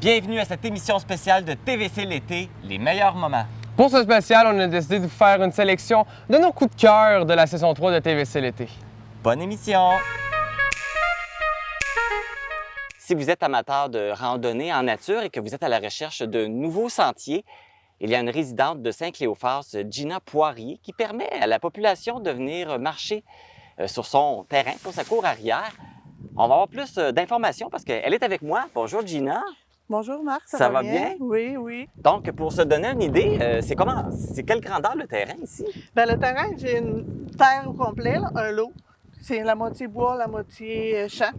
Bienvenue à cette émission spéciale de TVC l'été, les meilleurs moments. Pour ce spécial, on a décidé de vous faire une sélection de nos coups de cœur de la saison 3 de TVC l'été. Bonne émission! Si vous êtes amateur de randonnée en nature et que vous êtes à la recherche de nouveaux sentiers, il y a une résidente de Saint-Cléophas, Gina Poirier, qui permet à la population de venir marcher sur son terrain, sur sa cour arrière. On va avoir plus d'informations parce qu'elle est avec moi. Bonjour Gina. Bonjour Marc, Ça va bien? Oui, oui. Donc, pour se donner une idée, c'est quelle grandeur le terrain ici? Bien, le terrain, j'ai une terre au complet, là, un lot. C'est la moitié bois, la moitié champ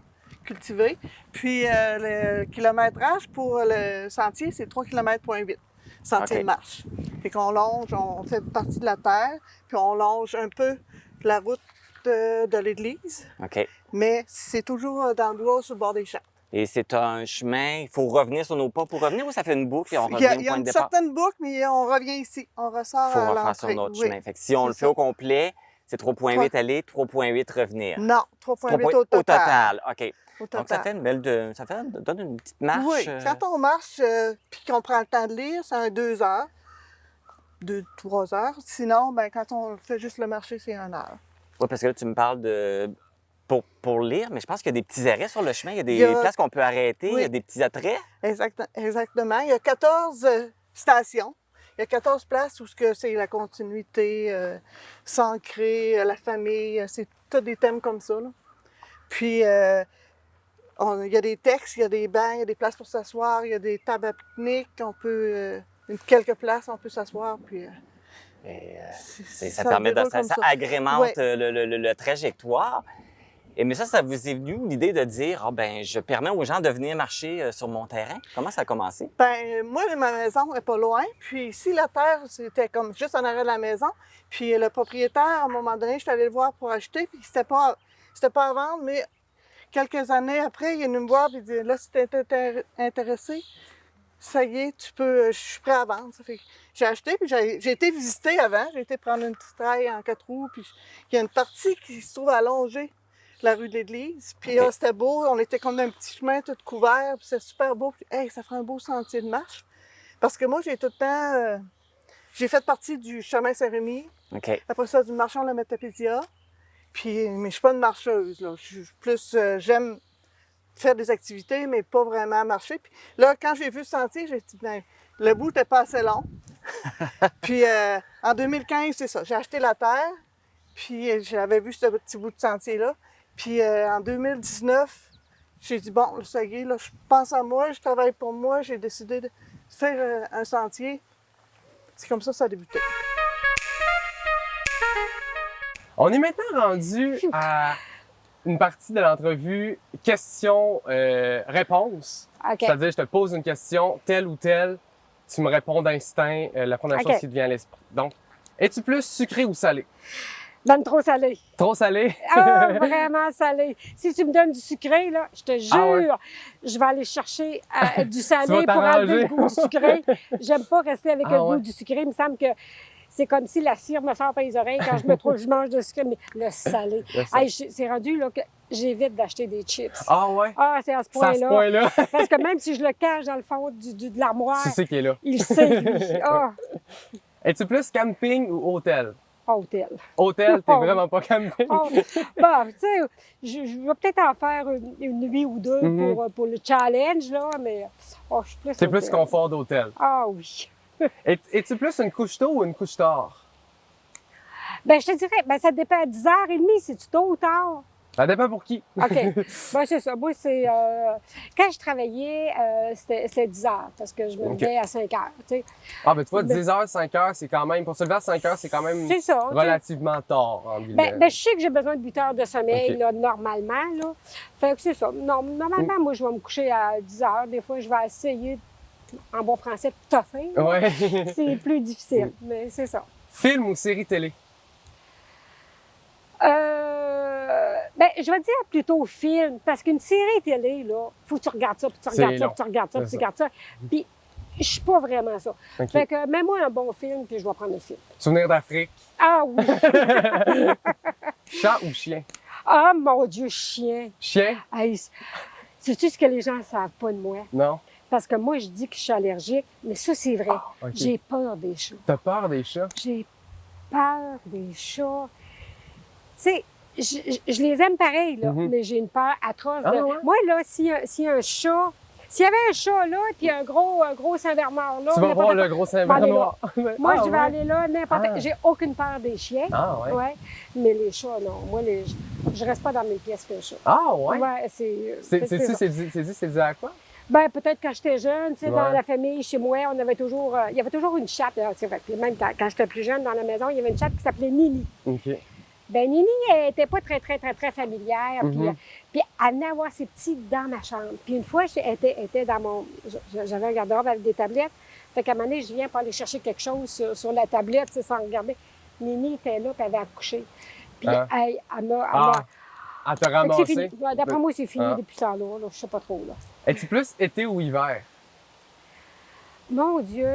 cultivé. Puis le kilométrage pour le sentier, c'est 3,8 km sentier de marche. Fait qu'on longe, on fait partie de la terre, puis on longe un peu la route de l'église. OK. Mais c'est toujours dans le bois, sur le bord des champs. Et c'est un chemin, il faut revenir sur nos pas pour revenir ou ça fait une boucle et on Il revient y a au point de une départ? certaine boucle, mais on revient ici. On ressort Il faut à refaire sur l'entrée. notre Oui. chemin. Fait que si on le fait ça. au complet, c'est 3,8 aller, 3,8 revenir. Non, 3,8 au total. Au total, OK. Au Donc, ça total. fait une belle... donne une petite marche. Oui, quand on marche puis qu'on prend le temps de lire, c'est un 2 heures, 2-3 heures. Sinon, ben, quand on fait juste le marcher, c'est 1 heure. Oui, parce que là, tu me parles de... Pour lire, mais je pense qu'il y a des petits arrêts sur le chemin. Il y a des Il y a- places qu'on peut arrêter, il y a Oui. des petits attraits. Exactement. Il y a 14 stations. Il y a 14 places où c'est la continuité s'ancrer, la famille. C'est tous des thèmes comme ça, là. Puis, il y a des textes, il y a des bancs, il y a des places pour s'asseoir, il y a des tables à pique-nique. On peut... quelques places, on peut s'asseoir, puis... Ça permet de... déroule Ça comme ça. agrémente Ouais. le trajectoire. Mais ça vous est venu l'idée de dire, je permets aux gens de venir marcher sur mon terrain. Comment ça a commencé? Ben, moi, ma maison n'est pas loin. Puis ici, la terre, c'était comme juste en arrière de la maison. Puis le propriétaire, à un moment donné, je suis allée le voir pour acheter. Puis c'était pas à vendre, mais quelques années après, il est venu me voir et il dit, là, si tu es intéressé, ça y est, je suis prêt à vendre. Ça fait que j'ai acheté, puis j'ai été visiter avant. J'ai été prendre une petite trail en 4 roues. Puis il y a une partie qui se trouve allongée la rue de l'église. Puis OK. là, c'était beau. On était comme dans un petit chemin tout couvert. Puis c'était super beau. Puis, hey, ça ferait un beau sentier de marche. Parce que moi, j'ai tout le temps... j'ai fait partie du chemin Saint-Rémy. OK. Après ça, du marchand de la Métapédia. Puis, mais je suis pas une marcheuse, là. Je suis plus... j'aime faire des activités, mais pas vraiment marcher. Puis là, quand j'ai vu le sentier, j'ai dit, ben, le bout n'était pas assez long. Puis en 2015, c'est ça. J'ai acheté la terre. Puis j'avais vu ce petit bout de sentier-là. Puis en 2019, j'ai dit, bon, ça y est, là, je pense à moi, je travaille pour moi, j'ai décidé de faire un sentier. C'est comme ça a débuté. On est maintenant rendu à une partie de l'entrevue question-réponse. OK. C'est-à-dire, je te pose une question, telle ou telle, tu me réponds d'instinct, la première OK. chose qui te vient à l'esprit. Donc, es-tu plus sucré ou salé? Donne trop salé. Trop salé? Ah, vraiment salé. Si tu me donnes du sucré, là, je te jure, Ah ouais? je vais aller chercher du Tu salé vas pour enlever le t'arranger. goût du sucré. J'aime pas rester avec Ah le ouais? goût du sucré. Il me semble que c'est comme si la cire me sort par les oreilles quand je mange de sucré, mais le salé. Le salé. Hey, c'est rendu là, que j'évite d'acheter des chips. Ah ouais? Ah, c'est à ce C'est à ce point-là. point-là. Parce que même si je le cache dans le fond de l'armoire, Tu sais qui est là. il sait, lui. Ah, Es-tu plus camping ou hôtel? hôtel. Hôtel, t'es Oh. vraiment pas camping. Oh, bon, tu sais, je vais peut-être en faire une nuit ou deux Mhm. pour le challenge, là, mais je suis plus C'est plus hôtel. confort d'hôtel. Ah oui. Es-tu plus une couche tôt ou une couche tard? Ben je te dirais, ben ça dépend. 10h30, c'est-tu tôt ou tard? Ça dépend pour qui. OK. Ben c'est ça. Moi, c'est... quand je travaillais, c'était 10 heures, parce que je me OK. levais à 5 heures, tu sais. Ah, ben tu vois, Ben- 10h, 5h, c'est quand même... Pour se lever à 5h, c'est quand même C'est ça. tu sais. relativement tard, en guillemets. Ben, je sais que j'ai besoin de 8 heures de sommeil, OK. là, normalement, là. Fait que c'est ça. Normalement, moi, je vais me coucher à 10 heures. Des fois, je vais essayer, en bon français, de toffer. là. Ouais. C'est plus difficile, mais c'est ça. Film ou série télé? Ben, je vais dire plutôt film, parce qu'une série télé, là, faut que tu regardes ça, puis tu regardes C'est ça, long. puis tu regardes ça, puis C'est tu regardes ça. Puis, je suis pas vraiment ça. OK. Fait que, mets-moi un bon film, puis je vais prendre le film. Souvenir d'Afrique. Ah oui! Chat ou chien? Ah, mon Dieu, chien! Chien? Hey, sais-tu ce que les gens ne savent pas de moi? Non? parce que moi, je dis que je suis allergique, mais ça, c'est vrai. OK. J'ai peur des chats. T'as peur des chats? J'ai peur des chats. Tu sais, je les aime pareil, là, Mhm. mais j'ai une peur atroce. Ah, de... ouais? Moi, là, s'il y a un chat, s'il y avait un chat là, puis un gros Saint-Bernard là, Tu vas n'importe voir quoi, le gros je vais aller là. Saint-Bernard. Moi, Ah, je vais ouais? aller là, n'importe. Ah. J'ai aucune peur des chiens. Ah, ouais. Ouais. Mais les chats, non. Moi, je reste pas dans mes pièces qu'un chat. Ah, ouais? Ouais, C'est dû à quoi? Ben, peut-être quand j'étais jeune, tu sais, dans Ouais. la famille, chez moi, on avait toujours, il y avait toujours une chatte, c'est vrai. Puis même quand j'étais plus jeune, dans la maison, il y avait une chatte qui s'appelait Nini. OK. Ben Nini, elle était pas très familière. Mhm. Puis elle venait avoir ses petits dans ma chambre. Puis une fois, elle était dans mon... J'avais un garde-robe avec des tablettes. Fait qu'à un moment donné, je viens pour aller chercher quelque chose sur la tablette, tu sais, sans regarder. Nini était là, puis elle avait accouché. Puis Ah. elle m'a... Ah, t'as Fait que c'est ramassé? fini. Ouais, d'après moi, c'est fini Ah. depuis ça, là. Je sais pas trop, là. Es-tu plus été ou hiver? Mon Dieu,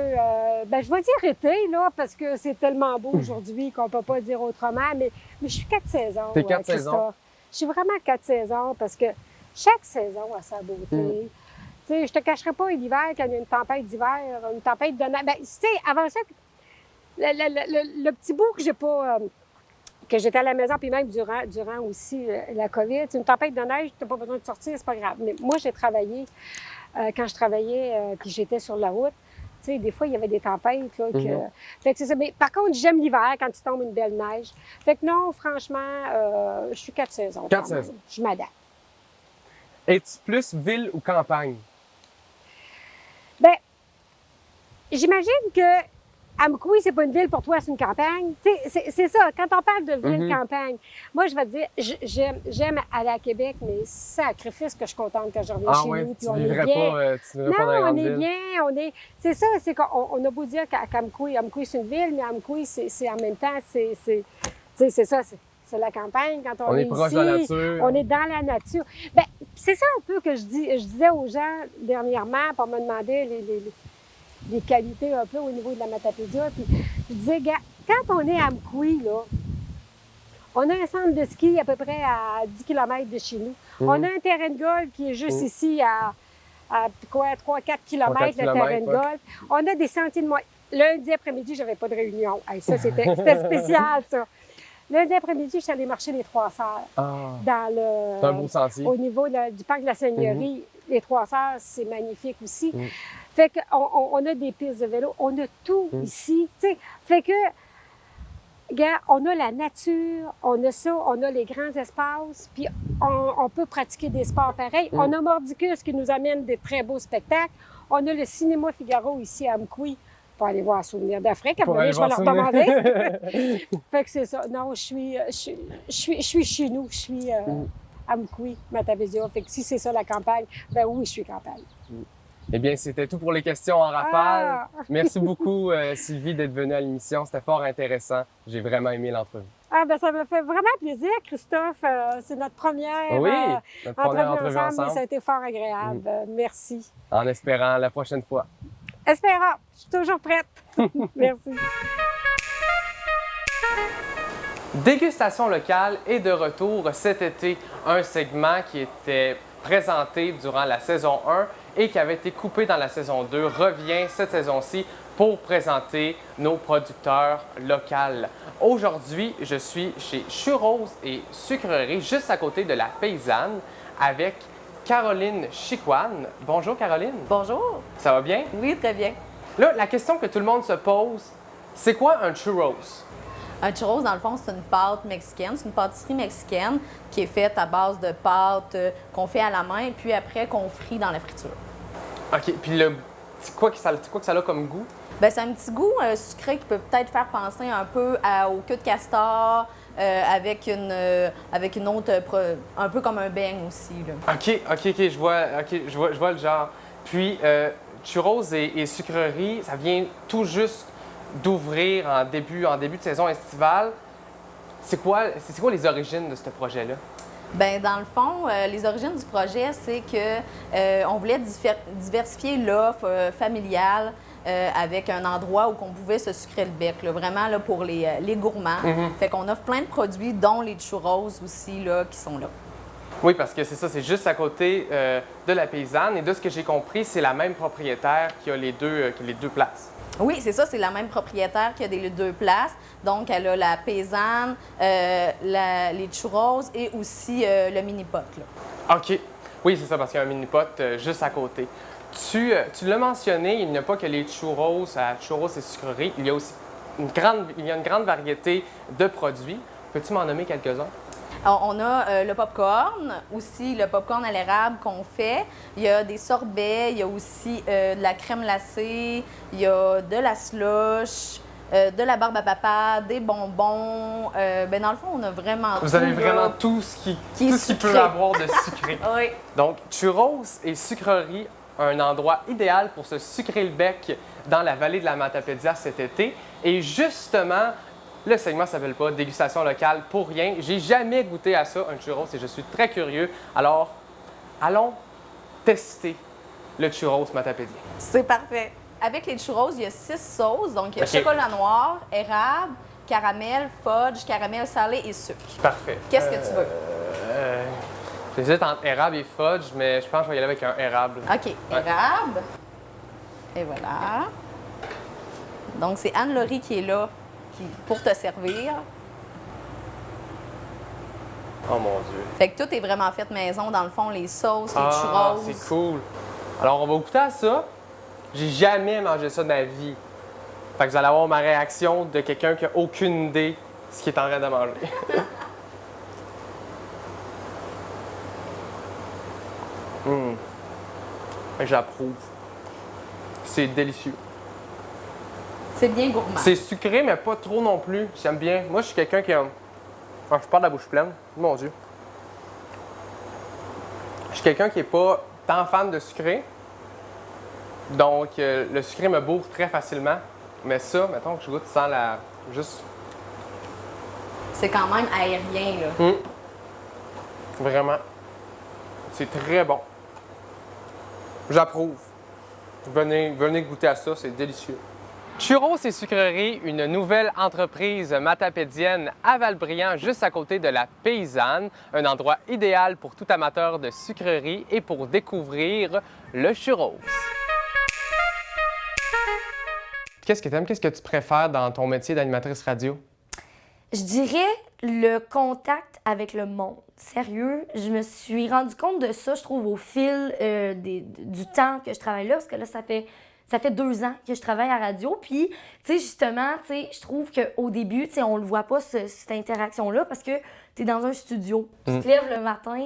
ben je vais dire été, là, parce que c'est tellement beau aujourd'hui qu'on peut pas dire autrement, mais je suis 4 saisons. T'es 4 Christophe. saisons? Je suis vraiment 4 saisons parce que chaque saison a sa beauté. Tu sais, je te cacherai pas l'hiver quand il y a une tempête d'hiver, une tempête de neige. Ben, tu sais, avant ça, le petit bout que j'ai pas... que j'étais à la maison, puis même durant aussi la COVID, c'est une tempête de neige, tu n'as pas besoin de sortir, c'est pas grave. Mais moi, j'ai travaillé, quand je travaillais, puis j'étais sur la route, tu sais, des fois, il y avait des tempêtes, là, que... Fait que c'est ça. Mais par contre, j'aime l'hiver, quand il tombe une belle neige. Fait que non, franchement, je suis 4 saisons. 4 quand même. saisons. Je m'adapte. Es-tu plus ville ou campagne? Ben, j'imagine que Amkoui, c'est pas une ville pour toi, c'est une campagne. Tu sais, c'est ça. Quand on parle de ville-campagne, moi, je vais te dire, j'aime aller à Québec, mais sacrifice que je suis contente quand je reviens Ah chez ouais, nous. Puis tu on est vivrais bien. pas, tu vivrais Non, pas dans la on grande est ville. bien, c'est ça, c'est qu'on a beau dire qu'Amkoui, c'est une ville, mais Amkoui, c'est en même temps, c'est ça, c'est la campagne. Quand on On est est proche ici, de la nature. on est dans la nature. Ben, c'est ça un peu que je disais aux gens dernièrement, pour me demander les qualités un peu au niveau de la Matapédia. Puis je disais, gars, quand on est à Amkoui, là, on a un centre de ski à peu près à 10 km de chez nous. On a un terrain de golf qui est juste ici à 3-4 km, le terrain de golf. On a des sentiers de moyenne. Lundi après-midi, j'avais pas de réunion. Hey, ça, c'était spécial, ça. Lundi après-midi, je suis allée marcher les Trois Sœurs. Ah, Dans le, c'est un beau sentier. au niveau du parc de la Seigneurie. Les Trois Sœurs, c'est magnifique aussi. Fait qu'on a des pistes de vélo, on a tout ici. T'sais. Fait que, regarde, on a la nature, on a ça, on a les grands espaces, puis on peut pratiquer des sports pareils. On a Mordicus qui nous amène des très beaux spectacles. On a le cinéma Figaro ici à Amkoui pour aller voir Souvenirs d'Afrique. À un moment donné, je vais leur demander. Fait que c'est ça. Non, je suis chez nous. Je suis à Amkoui, Matapédia. Fait que si c'est ça la campagne, ben oui, je suis campagne. Eh bien, c'était tout pour les questions en rafale. Ah! Merci beaucoup, Sylvie, d'être venue à l'émission. C'était fort intéressant. J'ai vraiment aimé l'entrevue. Ah, ben ça me fait vraiment plaisir, Christophe. C'est notre première Oui, notre première entrevue entrevue ensemble, mais ça a ensemble. été fort agréable. Merci. En espérant la prochaine fois. Espérons. Je suis toujours prête. Merci. Dégustation locale est de retour cet été. Un segment qui était présenté durant la saison 1 et qui avait été coupé dans la saison 2 revient cette saison-ci pour présenter nos producteurs locaux. Aujourd'hui, je suis chez Churros et Sucreries, juste à côté de la Paysanne, avec Caroline Chicoine. Bonjour Caroline. Bonjour. Ça va bien? Oui, très bien. Là, la question que tout le monde se pose, c'est quoi un churros? Un churros, dans le fond, c'est une pâte mexicaine. C'est une pâtisserie mexicaine qui est faite à base de pâte qu'on fait à la main, puis après qu'on frit dans la friture. OK, puis c'est quoi que ça a comme goût? Bien, c'est un petit goût sucré qui peut peut-être faire penser un peu au queue de castor, avec une autre, un peu comme un beigne aussi. Là. OK, je vois le genre. Puis, Churros et Sucreries, ça vient tout juste d'ouvrir en début de saison estivale. C'est quoi les origines de ce projet-là? Bien, dans le fond, les origines du projet, c'est que on voulait diversifier l'offre familiale avec un endroit où on pouvait se sucrer le bec, là, vraiment là, pour les gourmands. Fait qu'on offre plein de produits, dont les churros aussi, là, qui sont là. Oui, parce que c'est ça, c'est juste à côté de la paysanne. Et de ce que j'ai compris, c'est la même propriétaire qui a les deux places. Oui, c'est ça, c'est la même propriétaire qui a les deux places. Donc, elle a la paysanne, les churros et aussi le mini-pot. Là. OK. Oui, c'est ça, parce qu'il y a un mini-pot juste à côté. Tu l'as mentionné, il n'y a pas que les churros à churros et sucreries. Il y a aussi une grande variété de produits. Peux-tu m'en nommer quelques-uns? On a le popcorn, aussi le popcorn à l'érable qu'on fait. Il y a des sorbets, il y a aussi de la crème glacée, il y a de la slush, de la barbe à papa, des bonbons. Dans le fond, on a vraiment Vous tout, avez là, vraiment tout ce qui peut sucré. avoir de sucré. Oui. Donc, churros et sucreries, un endroit idéal pour se sucrer le bec dans la vallée de la Matapédia cet été. Et justement, le segment ne s'appelle pas Dégustation locale pour rien. J'ai jamais goûté à ça, un churros, et je suis très curieux. Alors, allons tester le churros Matapédia. C'est parfait. Avec les churros, il y a 6 sauces. Donc, il y a OK. chocolat noir, érable, caramel, fudge, caramel salé et sucre. Parfait. Qu'est-ce que tu veux? J'hésite entre érable et fudge, mais je pense que je vais y aller avec un érable. OK, érable. Et voilà. Donc, c'est Anne-Laurie qui est là pour te servir. Oh mon Dieu. Fait que tout est vraiment fait maison, dans le fond, les sauces, les Ah, churros. c'est cool. Alors, on va goûter à ça. J'ai jamais mangé ça de ma vie. Fait que vous allez avoir ma réaction de quelqu'un qui n'a aucune idée de ce qu'il est en train de manger. J'approuve. C'est délicieux. C'est bien gourmand. C'est sucré, mais pas trop non plus. J'aime bien. Moi, je suis quelqu'un qui aime. Ah, je pars de la bouche pleine. Mon Dieu. Je suis quelqu'un qui n'est pas tant fan de sucré. Donc, le sucré me bourre très facilement. Mais ça, mettons que je goûte sans la. Juste. C'est quand même aérien, là. Vraiment. C'est très bon. J'approuve. Venez goûter à ça, c'est délicieux. Churros et sucreries, une nouvelle entreprise matapédienne à Valbriand, juste à côté de la Paysanne. Un endroit idéal pour tout amateur de sucreries et pour découvrir le churros. Qu'est-ce que tu aimes? Qu'est-ce que tu préfères dans ton métier d'animatrice radio? Je dirais le contact avec le monde. Sérieux, je me suis rendu compte de ça, je trouve, au fil du temps que je travaille là, parce que là, ça fait 2 ans que je travaille à radio. Puis, tu sais, justement, tu sais, je trouve qu'au début, tu sais, on le voit pas, cette interaction-là, parce que tu es dans un studio. Tu te lèves le matin,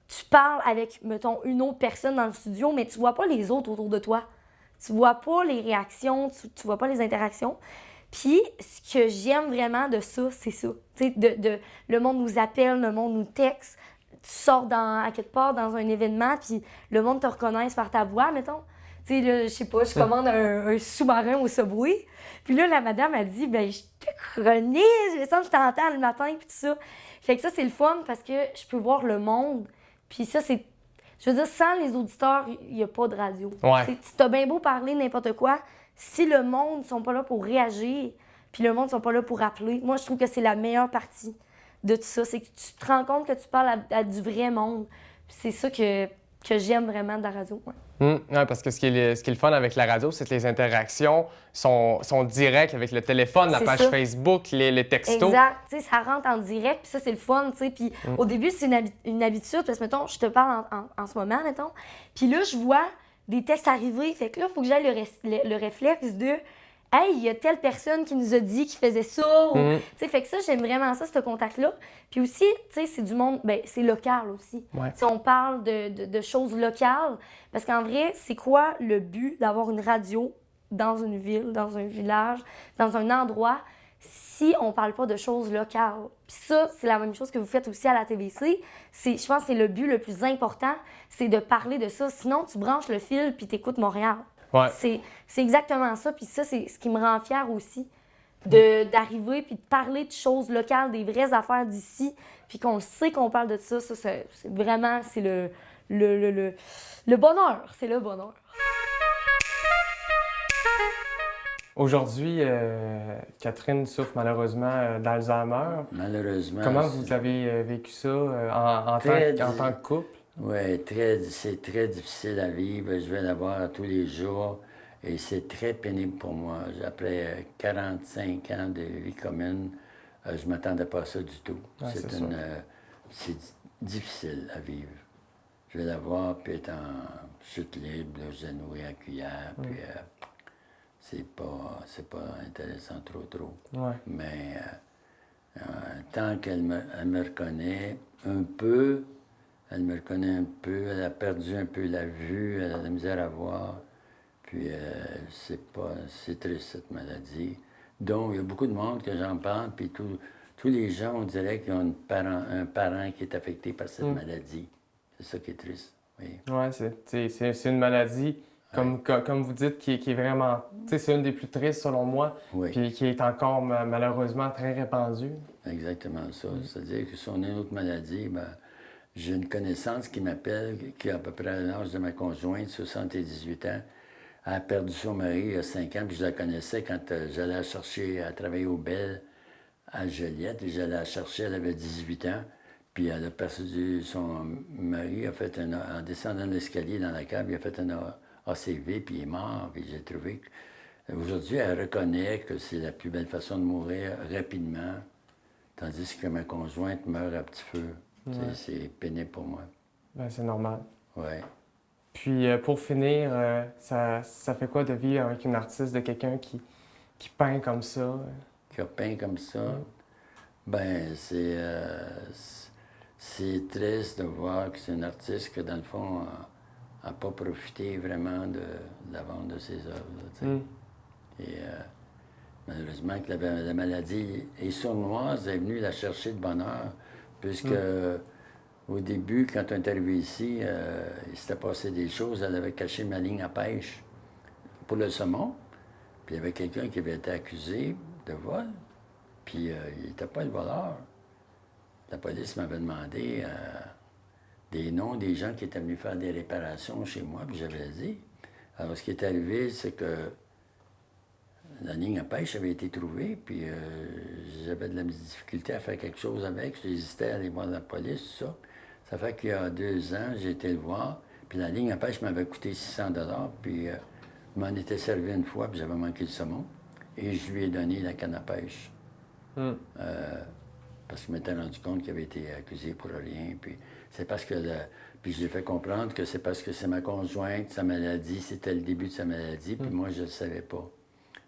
tu parles avec, mettons, une autre personne dans le studio, mais tu vois pas les autres autour de toi. Tu vois pas les réactions, tu vois pas les interactions. Puis, ce que j'aime vraiment de ça, c'est ça. Tu sais, le monde nous appelle, le monde nous texte. Tu sors à quelque part dans un événement, puis le monde te reconnaît par ta voix, mettons. Tu sais, là, je sais pas, je commande un sous-marin au Subway. Puis là, la madame a dit, ben je te connais, je sens que je t'entends le matin, puis tout ça. Fait que ça, c'est le fun parce que je peux voir le monde. Puis ça, c'est. Je veux dire, sans les auditeurs, il n'y a pas de radio. Ouais. Tu as bien beau parler n'importe quoi, si le monde ne sont pas là pour réagir, puis le monde ne sont pas là pour appeler, moi, je trouve que c'est la meilleure partie de tout ça. C'est que tu te rends compte que tu parles à du vrai monde. Puis c'est ça que j'aime vraiment de la radio. Ouais. Ouais, parce que ce qui est le fun avec la radio, c'est que les interactions sont directes avec le téléphone, la C'est page ça. Facebook, les textos. Exact. Tu sais, ça rentre en direct, puis ça, c'est le fun, tu sais. Puis au début, c'est une habitude, parce que, mettons, je te parle en ce moment, mettons. Puis là, je vois des textes arriver. Fait que là, il faut que j'aille le réflexe de « Hey, il y a telle personne qui nous a dit qu'il faisait ça. » Tu sais, fait que ça, j'aime vraiment ça, ce contact-là. Puis aussi, tu sais, c'est du monde, ben c'est local aussi. Ouais. Tu sais, on parle de choses locales. Parce qu'en vrai, c'est quoi le but d'avoir une radio dans une ville, dans un village, dans un endroit, si on parle pas de choses locales? Puis ça, c'est la même chose que vous faites aussi à la TVC. Je pense que c'est le but le plus important, c'est de parler de ça. Sinon, tu branches le fil puis t'écoutes Montréal. Ouais. C'est exactement ça. Puis ça, c'est ce qui me rend fière aussi, d'arriver puis de parler de choses locales, des vraies affaires d'ici, puis qu'on sait qu'on parle de ça. Ça, c'est vraiment, c'est le bonheur. C'est le bonheur. Aujourd'hui, Catherine souffre malheureusement d'Alzheimer. Malheureusement. Comment vous avez vécu ça en tant que couple? Oui, c'est très difficile à vivre. Je vais la voir tous les jours et c'est très pénible pour moi. Après 45 ans de vie commune, je ne m'attendais pas à ça du tout. Ah, c'est difficile à vivre. Je vais la voir, puis être en chute libre, le genou et à cuillère, puis c'est pas intéressant trop. Ouais. Mais tant qu'elle me reconnaît un peu, elle a perdu un peu la vue, elle a de la misère à voir, puis c'est triste cette maladie. Donc, il y a beaucoup de monde que j'en parle, puis tous les gens, on dirait qu'ils ont un parent qui est affecté par cette maladie. C'est ça qui est triste, oui. Oui, c'est une maladie, comme vous dites, qui est vraiment... C'est une des plus tristes, selon moi, Oui. puis qui est encore, malheureusement, très répandue. Exactement ça. C'est-à-dire que si on a une autre maladie, ben, j'ai une connaissance qui m'appelle, qui a à peu près l'âge de ma conjointe, 78 ans. Elle a perdu son mari il y a 5 ans, puis je la connaissais quand j'allais la chercher à travailler au Bell à Joliette. Et j'allais la chercher, elle avait 18 ans. Puis elle a perdu son mari, en descendant l'escalier dans la cave, il a fait un ACV, puis il est mort. Puis j'ai trouvé qu'aujourd'hui, elle reconnaît que c'est la plus belle façon de mourir rapidement, tandis que ma conjointe meurt à petit feu. Ouais. C'est pénible pour moi. Ben, c'est normal. Oui. Puis pour finir, ça fait quoi de vivre avec une artiste, de quelqu'un qui peint comme ça? Qui a peint comme ça, ben c'est triste de voir que c'est un artiste que, dans le fond, n'a pas profité vraiment de la vente de ses œuvres. Là, Et malheureusement, que la maladie est sournoise, elle est venue la chercher de bonne heure, puisque au début, quand on est arrivé ici, il s'était passé des choses. Elle avait caché ma ligne à pêche pour le saumon, puis il y avait quelqu'un qui avait été accusé de vol, puis il n'était pas le voleur. La police m'avait demandé des noms des gens qui étaient venus faire des réparations chez moi, puis j'avais dit. Alors, ce qui est arrivé, c'est que la ligne à pêche avait été trouvée, puis j'avais de la difficulté à faire quelque chose avec. J'hésitais à aller voir la police, tout ça. Ça fait qu'il y a 2 ans, j'ai été le voir, puis la ligne à pêche m'avait coûté 600 $, puis je m'en étais servi une fois, puis j'avais manqué le saumon, et je lui ai donné la canne à pêche. Parce que je m'étais rendu compte qu'il avait été accusé pour rien. Puis c'est parce que puis je lui ai fait comprendre que c'est parce que c'est ma conjointe, sa maladie, c'était le début de sa maladie, puis moi, je ne le savais pas.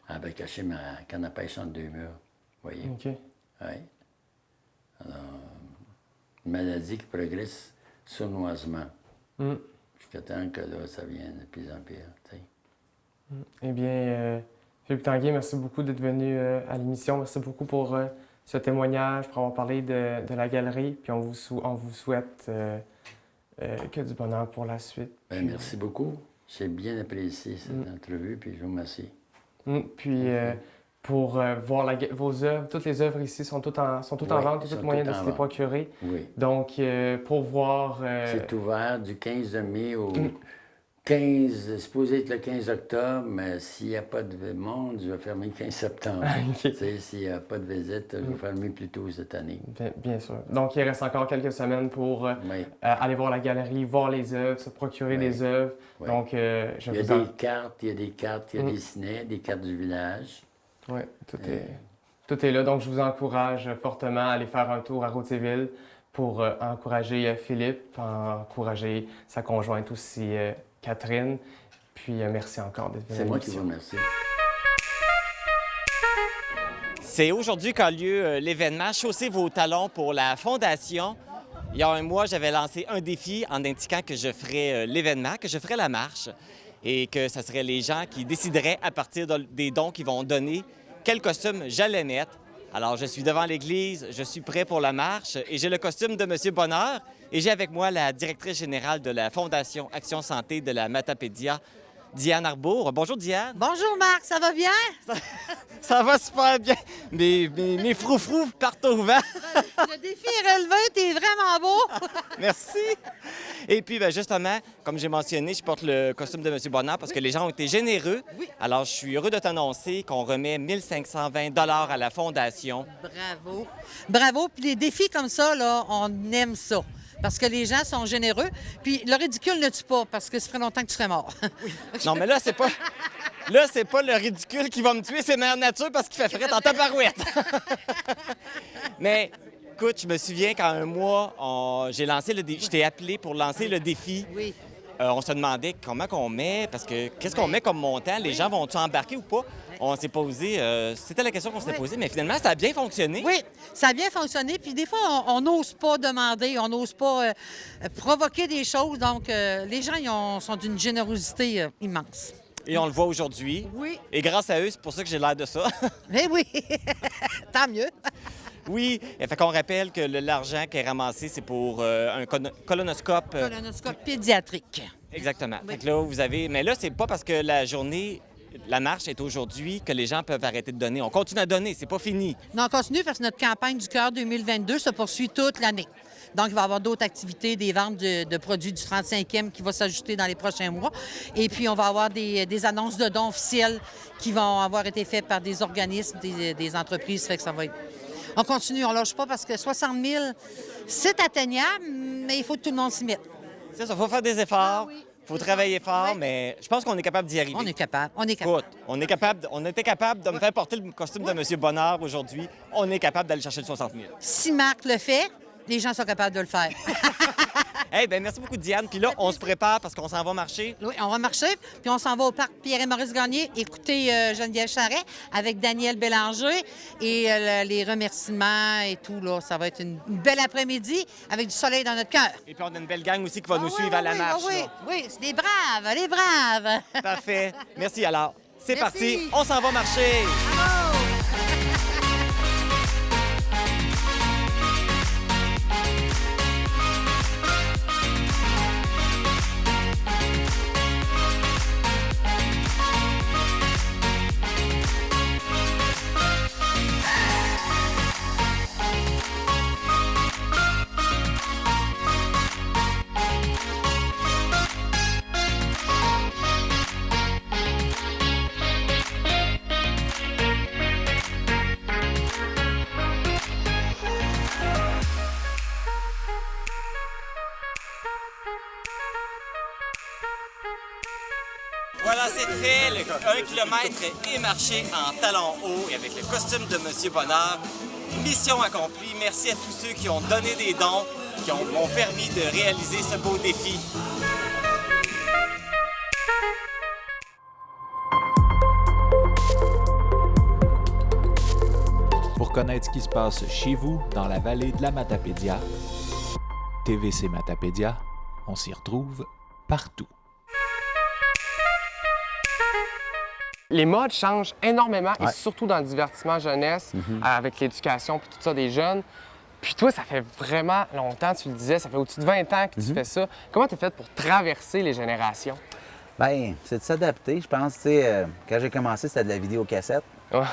Elle avait caché ma canne à pêche entre 2 murs. Vous voyez? OK. Oui. Alors, une maladie qui progresse sournoisement. Jusqu'à temps que là, ça vienne de plus en pire. Tu sais. Eh bien, Philippe Tanguay, merci beaucoup d'être venu à l'émission. Merci beaucoup pour ce témoignage, pour avoir parlé de la galerie. Puis on vous souhaite que du bonheur pour la suite. Bien, merci beaucoup. J'ai bien apprécié cette entrevue, puis je vous remercie. Puis pour voir vos œuvres, toutes les œuvres ici sont toutes en vente, il y a tout moyen de se les procurer. Oui. Donc, pour voir... C'est ouvert du 15 mai au 15, c'est supposé être le 15 octobre, mais s'il n'y a pas de monde, je vais fermer le 15 septembre. Okay. Tu sais, s'il n'y a pas de visite, je vais fermer plus tôt cette année. Bien sûr. Donc, il reste encore quelques semaines pour aller voir la galerie, voir les œuvres, se procurer des œuvres. Oui. Donc, il y a des cartes, il y a des ciné, des cartes du village. Oui, tout est là. Donc, je vous encourage fortement à aller faire un tour à Rothschild pour encourager Philippe, encourager sa conjointe aussi, Catherine. Puis, merci encore d'être venu. C'est moi qui vous remercie. C'est aujourd'hui qu'a lieu l'événement Chaussez vos talons pour la Fondation. Il y a un mois, j'avais lancé un défi en indiquant que je ferais l'événement, que je ferais la marche et que ce seraient les gens qui décideraient à partir des dons qu'ils vont donner quel costume j'allais mettre. Alors, je suis devant l'église, je suis prêt pour la marche et j'ai le costume de M. Bonheur et j'ai avec moi la directrice générale de la Fondation Action Santé de la Matapédia, Diane Arbour. Bonjour, Diane. Bonjour Marc, ça va bien? Ça va super bien. Mes froufrous partent au vent. Le défi est relevé, t'es vraiment beau. Merci. Et puis, ben, justement, comme j'ai mentionné, je porte le costume de M. Bonnard parce que les gens ont été généreux. Oui. Alors, je suis heureux de t'annoncer qu'on remet 1520 à la Fondation. Bravo. Bravo, puis les défis comme ça, là, on aime ça. Parce que les gens sont généreux. Puis le ridicule ne tue pas, parce que ça ferait longtemps que tu serais mort. Non, mais là, c'est pas... Là, c'est pas le ridicule qui va me tuer, c'est Mère Nature parce qu'il fait frais en tabarouette. Mais, écoute, je me souviens qu'en un mois, j'ai lancé le défi. Je t'ai appelé pour lancer le défi. Oui. On se demandait comment qu'on met, parce que qu'est-ce qu'on met comme montant? Les gens vont-ils embarquer ou pas? On s'est posé, c'était la question qu'on s'était posée, mais finalement, ça a bien fonctionné. Oui, ça a bien fonctionné. Puis des fois, on n'ose pas demander, on n'ose pas provoquer des choses. Donc, les gens, sont d'une générosité immense. Et on le voit aujourd'hui. Oui. Et grâce à eux, c'est pour ça que j'ai l'air de ça. Mais oui, tant mieux. Oui, et fait qu'on rappelle que l'argent qui est ramassé, c'est pour un colonoscope. Colonoscope pédiatrique. Exactement. Oui. Fait que là, vous avez... Mais là, c'est pas parce que la marche est aujourd'hui que les gens peuvent arrêter de donner. On continue à donner, c'est pas fini. Non, on continue parce que notre campagne du cœur 2022 se poursuit toute l'année. Donc, il va y avoir d'autres activités, des ventes de produits du 35e qui vont s'ajouter dans les prochains mois. Et puis, on va avoir des annonces de dons officiels qui vont avoir été faites par des organismes, des entreprises. Fait que ça va être... On continue, on ne lâche pas parce que 60 000, c'est atteignable, mais il faut que tout le monde s'y mette. C'est ça, il faut faire des efforts, il faut travailler fort, mais je pense qu'on est capable d'y arriver. On est capable, on est capable. Écoute, on était capable de me faire porter le costume de M. Bonnard aujourd'hui. On est capable d'aller chercher le 60 000. Si Marc le fait, les gens sont capables de le faire. Hey, ben merci beaucoup, Diane. Puis là, on se prépare parce qu'on s'en va marcher. Oui, on va marcher, puis on s'en va au parc Pierre et Maurice Gagné écouter Geneviève Charret avec Daniel Bélanger et les remerciements et tout. Là, ça va être une belle après-midi avec du soleil dans notre cœur. Et puis on a une belle gang aussi qui va nous suivre à la marche. Oui, là. oui, c'est des braves, les braves. Parfait. Merci alors. C'est Merci. parti, on s'en va marcher. Voilà, c'est fait. Le 1 kilomètre est marché en talons hauts et avec le costume de M. Bonnard. Mission accomplie. Merci à tous ceux qui ont donné des dons, qui m'ont permis de réaliser ce beau défi. Pour connaître ce qui se passe chez vous, dans la vallée de la Matapédia, TVC Matapédia, on s'y retrouve partout. Les modes changent énormément, et surtout dans le divertissement jeunesse, avec l'éducation puis tout ça des jeunes. Puis toi, ça fait vraiment longtemps, tu le disais, ça fait au-dessus de 20 ans que tu fais ça. Comment tu as fait pour traverser les générations? Bien, c'est de s'adapter. Je pense, tu sais, quand j'ai commencé, c'était de la vidéocassette. Ouais.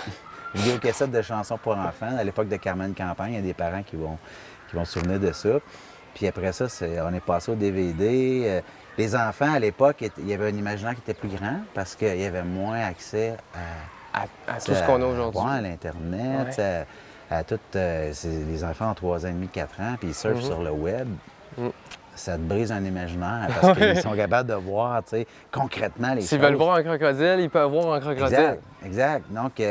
Vidéocassette de chansons pour enfants. À l'époque de Carmen Campagne, il y a des parents qui vont se souvenir de ça. Puis après ça, on est passé au DVD. Les enfants, à l'époque, il y avait un imaginaire qui était plus grand parce qu'il y avait moins accès à tout ce qu'on a aujourd'hui. À l'Internet, à tout. Les enfants ont 3 ans et demi, 4 ans, puis ils surfent sur le web. Ça te brise un imaginaire parce qu'ils sont capables de voir, tu sais, concrètement les choses. S'ils veulent voir un crocodile, ils peuvent voir un crocodile. Exact. Donc,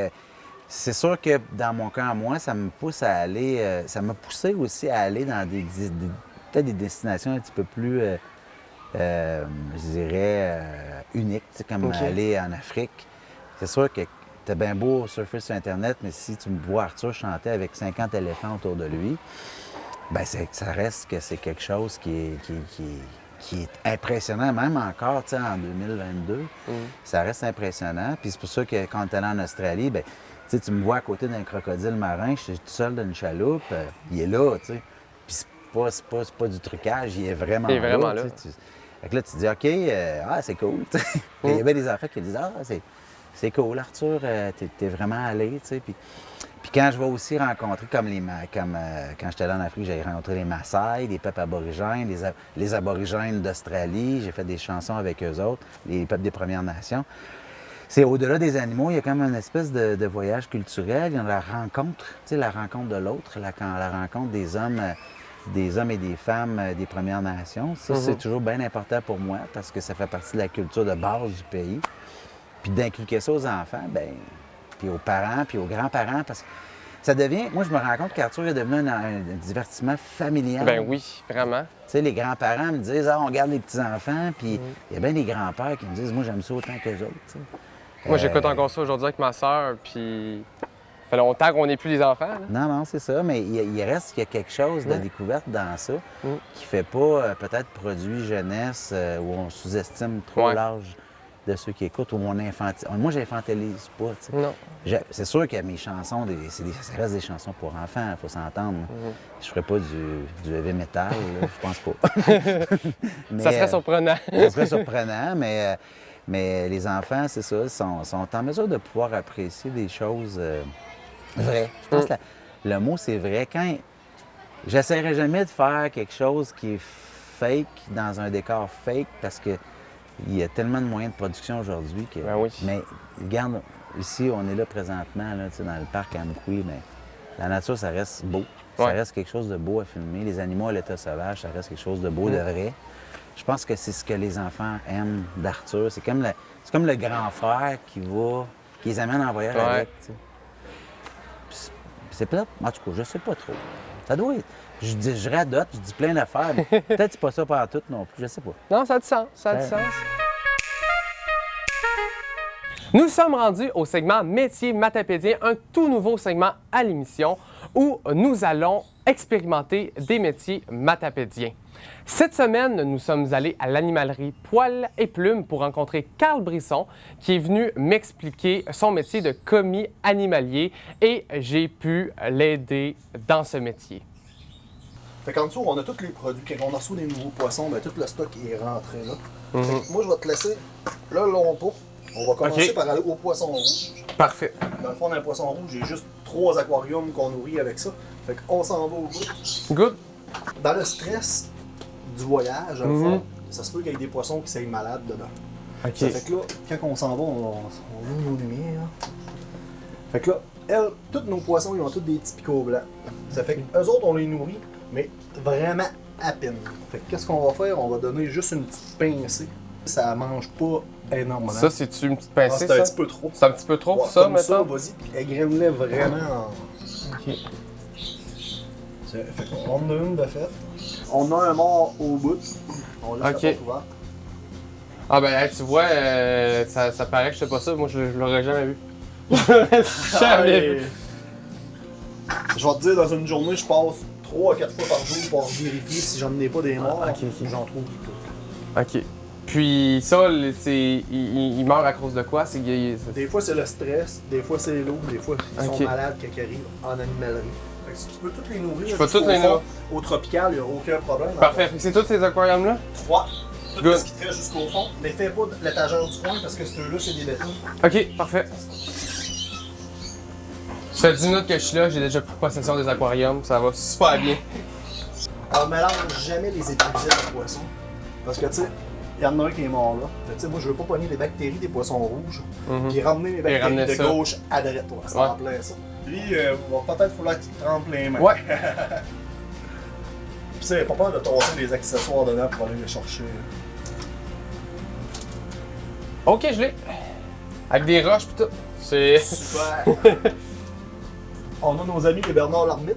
c'est sûr que dans mon cas, moi, ça me pousse à aller... ça m'a poussé aussi à aller dans peut-être des destinations un petit peu plus, je dirais, uniques, comme aller en Afrique. C'est sûr que t'es bien beau surfer sur Internet, mais si tu me vois Arthur chanter avec 50 éléphants autour de lui, bien, ça reste que c'est quelque chose qui est impressionnant, même encore, tu sais, en 2022. Ça reste impressionnant. Puis c'est pour ça que quand tu es allé en Australie, bien, tu sais, tu me vois à côté d'un crocodile marin, je suis tout seul dans une chaloupe, il est là, tu sais. Puis c'est pas du trucage, il est vraiment là. Fait que là, tu te dis, OK, c'est cool. tu sais. Il y avait des enfants qui disent, c'est cool, Arthur, t'es vraiment allé. Tu sais. Puis quand je vais aussi rencontrer, comme quand j'étais allé en Afrique, j'ai rencontré les Maasai, les peuples aborigènes, les aborigènes d'Australie. J'ai fait des chansons avec eux autres, les peuples des Premières Nations. C'est au-delà des animaux, il y a comme une espèce de voyage culturel. Il y a la rencontre, tu sais, la rencontre de l'autre, la rencontre des hommes et des femmes des Premières Nations. Ça, c'est toujours bien important pour moi parce que ça fait partie de la culture de base du pays. Puis d'inculquer ça aux enfants, bien, puis aux parents, puis aux grands-parents, parce que ça devient... Moi, je me rends compte qu'Arthur est devenu un divertissement familial. Ben oui, vraiment. Tu sais, les grands-parents me disent, on garde les petits-enfants, puis il y a bien des grands-pères qui me disent, moi, j'aime ça autant qu'eux autres, tu sais. Moi, j'écoute encore ça aujourd'hui avec ma soeur, puis ça fait longtemps qu'on n'est plus des enfants. Là. Non, c'est ça, mais il reste qu'il y a quelque chose de découverte dans ça qui fait pas peut-être produit jeunesse où on sous-estime trop l'âge de ceux qui écoutent, où on infantilise. Moi, j'infantilise pas, tu sais. Non. C'est sûr que mes chansons, ça reste des chansons pour enfants, il faut s'entendre. Je ferais pas du heavy metal, là, je pense pas. Mais, ça serait surprenant. Ça serait surprenant, mais les enfants, c'est ça, sont en mesure de pouvoir apprécier des choses vraies. Je pense que le mot, c'est vrai. J'essaierai jamais de faire quelque chose qui est fake dans un décor fake parce que il y a tellement de moyens de production aujourd'hui que... Ben oui. Mais regarde, ici, on est là présentement, là, dans le parc à Amkoui, mais la nature, ça reste beau. Ça reste quelque chose de beau à filmer. Les animaux à l'état sauvage, ça reste quelque chose de beau, de vrai. Je pense que c'est ce que les enfants aiment d'Arthur. C'est comme le grand frère qui les amène en voyage avec. C'est plate. En tout cas, je sais pas trop. Ça doit être. Je radote, je dis plein d'affaires, mais peut-être c'est pas ça par tout non plus, je sais pas. Non, ça a du sens, ça a du sens. Nous sommes rendus au segment Métier matapédien, un tout nouveau segment à l'émission où nous allons expérimenter des métiers matapédiens. Cette semaine, nous sommes allés à l'animalerie Poils et Plumes pour rencontrer Carl Brisson qui est venu m'expliquer son métier de commis animalier et j'ai pu l'aider dans ce métier. Fait qu'en dessous, on a tous les produits. Quand on reçoit des nouveaux poissons, bien, tout le stock est rentré là. Fait que moi, je vais te laisser le long pot. On va commencer par aller au poisson rouge. Parfait. Dans le fond, d'un poisson rouge, j'ai juste 3 aquariums qu'on nourrit avec ça. Fait qu'on s'en va au bout. Good. Dans le stress du voyage, ça se peut qu'il y ait des poissons qui soient malades dedans. Ça fait que là, quand on s'en va, on ouvre nos lumières. Fait que là, tous nos poissons, ils ont tous des petits picots blancs. Ça fait que eux autres, on les nourrit, mais vraiment à peine. Fait que qu'est-ce qu'on va faire? On va donner juste une petite pincée. Ça mange pas énormément. Ça, c'est-tu une petite pincée, c'est un petit peu trop. C'est un petit peu trop pour ça, maintenant? maintenant? Vas-y, puis égrène-les vraiment en... OK. Fait qu'on en a une de fait. On a un mort au bout. On laisse la porte ouverte. Ah ben, hey, tu vois, ça paraît que je sais pas ça. Moi, je l'aurais jamais vu. Jamais vu. Je vais te dire, dans une journée, je passe 3 à 4 fois par jour pour vérifier si j'en ai pas des morts. J'en trouve tout. OK. Puis ça, il meurt à cause de quoi? Des fois, c'est le stress. Des fois, c'est l'eau. Des fois, ils sont malades quand ils arrivent en animalerie. Fait que si tu peux toutes les nourrir, au tropical, il n'y a aucun problème. Parfait. C'est tous ces aquariums-là? Ouais. Tout ce qui te reste jusqu'au fond. Mais fais pas l'étagère du coin parce que ceux-là, c'est des bétons. OK, parfait. Ça fait 10 minutes que je suis là, j'ai déjà pris possession des aquariums, ça va super bien. On mélange jamais les épousiers de poissons. Parce que, tu sais, il y en a un qui est mort là. Fait que, tu sais, moi, je veux pas pogner les bactéries des poissons rouges, puis ramener les bactéries de gauche à droite. C'est en plein ça. Lui, va peut-être falloir que tu te trempes les mains. Ouais. Puis, tu sais, pas peur de tasser des accessoires dedans pour aller les chercher. OK, je l'ai. Avec des roches pis tout. C'est... Super! On a nos amis les Bernard l'Armite.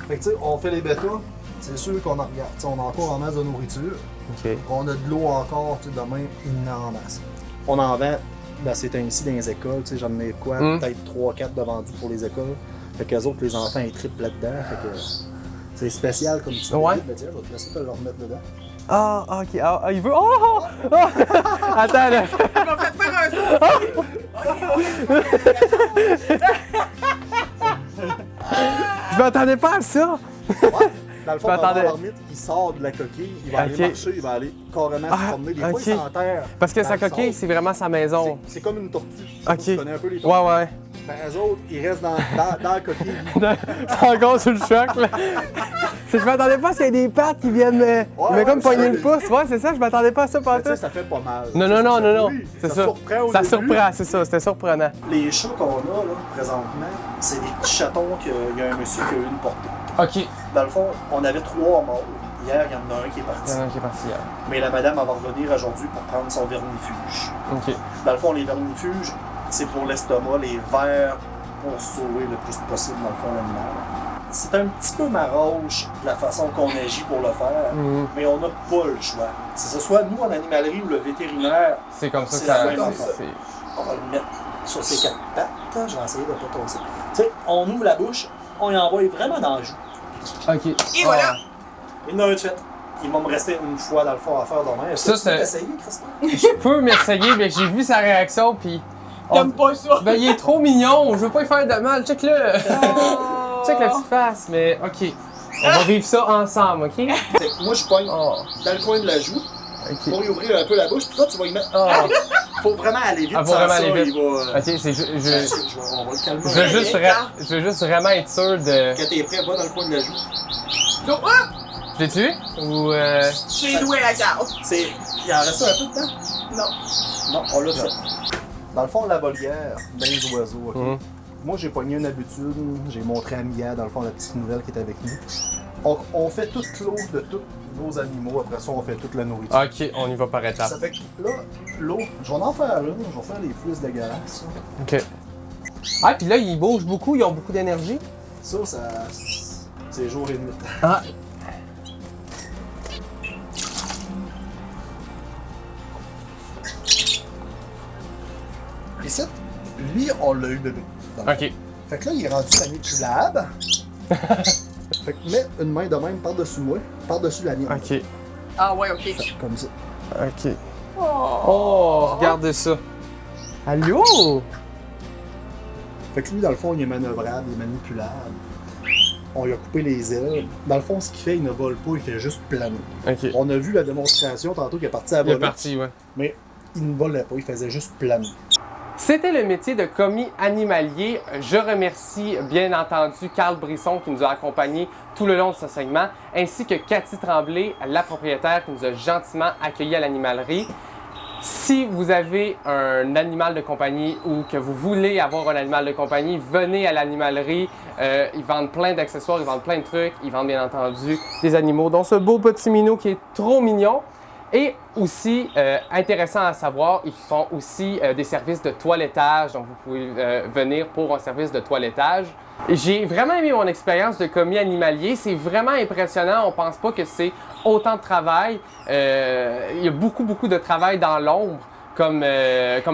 Fait que tu sais, on fait les bêtas, c'est sûr qu'on en regarde. T'sais, on a encore en masse de nourriture. OK. On a de l'eau encore, tu sais, demain, il en a en masse. On en vend dans ces temps-ci dans les écoles, tu sais, j'en ai quoi, peut-être 3-4 de vendus pour les écoles. Fait qu'eux autres, les enfants, ils trippent là-dedans. Fait que c'est spécial comme tu ouais. Mais tiens, je vais te laisser te le remettre dedans. Ah, OK. Ah, il veut... Oh! Attends, là. Il m'a fait faire un saut! Je m'attendais pas à ça! Ouais. dans le fond, pendant la marmite, il sort de la coquille, il va aller marcher, il va aller carrément se promener. Des fois, il s'enterre. Parce que sa coquille, c'est vraiment sa maison. C'est comme une tortue. OK. Tu connais un peu les tortues? Ouais. Ben, eux autres, ils restent dans la coquille. T'es encore sur le choc, là. Je m'attendais pas à ce qu'il y ait des pattes qui viennent me comme pogner le pouce. Ouais, c'est ça, je m'attendais pas à ça pendant tout. Ça fait pas mal. Non. C'est ça. Ça surprend surprend, c'est ça. C'était surprenant. Les chats qu'on a, là, présentement, c'est des petits chatons qu'il y a un monsieur qui a eu une portée. OK. Dans le fond, on avait 3 morts. Hier, il y en a un qui est parti. Il y en a un qui est parti hier. Mais la madame, elle va revenir aujourd'hui pour prendre son vermifuge. OK. Dans le fond, les vermifuges, c'est pour l'estomac, les vers pour sauver le plus possible, dans le fond, l'animal. C'est un petit peu maroche de la façon qu'on agit pour le faire, mais on n'a pas le choix. Que ce soit nous en animalerie ou le vétérinaire, c'est comme ça c'est que la ça même affaire. On va le mettre sur ses 4 pattes. Je vais essayer de ne pas tosser. Tu sais, on ouvre la bouche, on y envoie vraiment dans le joue. OK. Et voilà! Il y en a un de fait. Il va me rester une fois dans le fond à faire demain. Est-ce que tu peux essayer, Christophe? Je peux m'essayer, mais j'ai vu sa réaction, puis... T'aimes pas ça? Ben, il est trop mignon, je veux pas lui faire de mal. Check-le! Check la petite face, mais OK. On va vivre ça ensemble, OK? Moi, je pogne dans le coin de la joue pour lui ouvrir un peu la bouche, puis toi, tu vas y mettre... Faut vraiment aller vite. Faut vraiment aller vite. Il va... OK, c'est... On va le calmer. Je veux juste vraiment être sûr de... Quand t'es prêt, va dans le coin de la joue. Je l'ai tué? Ou J'ai loué la carte. Il en reste un peu dedans? Non, on l'a fait. Dans le fond, la volière, des oiseaux, OK? Moi, j'ai pogné une habitude, j'ai montré à Mia, dans le fond, la petite nouvelle qui est avec nous. On fait toute l'eau de tous nos animaux, après ça, on fait toute la nourriture. OK, on y va par étapes. Ça fait que là, l'eau, je vais en faire une, je vais faire des fouisses dégueulasses. OK. Ah, puis là, ils bougent beaucoup, ils ont beaucoup d'énergie? Ça, c'est jour et nuit. Ah! Ici, lui, on l'a eu bébé. OK. Fait que là, il est rendu manipulable. Fait que mets une main de même par-dessus moi, par-dessus la mienne. OK. Ah ouais, OK. Comme ça. OK. Oh, regardez ça. Allô? Fait que lui, dans le fond, il est manœuvrable, il est manipulable. On lui a coupé les ailes. Dans le fond, ce qu'il fait, il ne vole pas, il fait juste planer. OK. On a vu la démonstration tantôt qu'il est parti à voler. Il est parti, ouais. Mais il ne volait pas, il faisait juste planer. C'était le métier de commis animalier. Je remercie bien entendu Carl Brisson qui nous a accompagnés tout le long de ce segment, ainsi que Cathy Tremblay, la propriétaire qui nous a gentiment accueillis à l'animalerie. Si vous avez un animal de compagnie ou que vous voulez avoir un animal de compagnie, venez à l'animalerie. Ils vendent plein d'accessoires, ils vendent plein de trucs. Ils vendent bien entendu des animaux, dont ce beau petit minou qui est trop mignon. Et aussi, intéressant à savoir, ils font aussi des services de toilettage. Donc, vous pouvez venir pour un service de toilettage. J'ai vraiment aimé mon expérience de commis animalier. C'est vraiment impressionnant. On pense pas que c'est autant de travail. Il y a beaucoup de travail dans l'ombre. Comme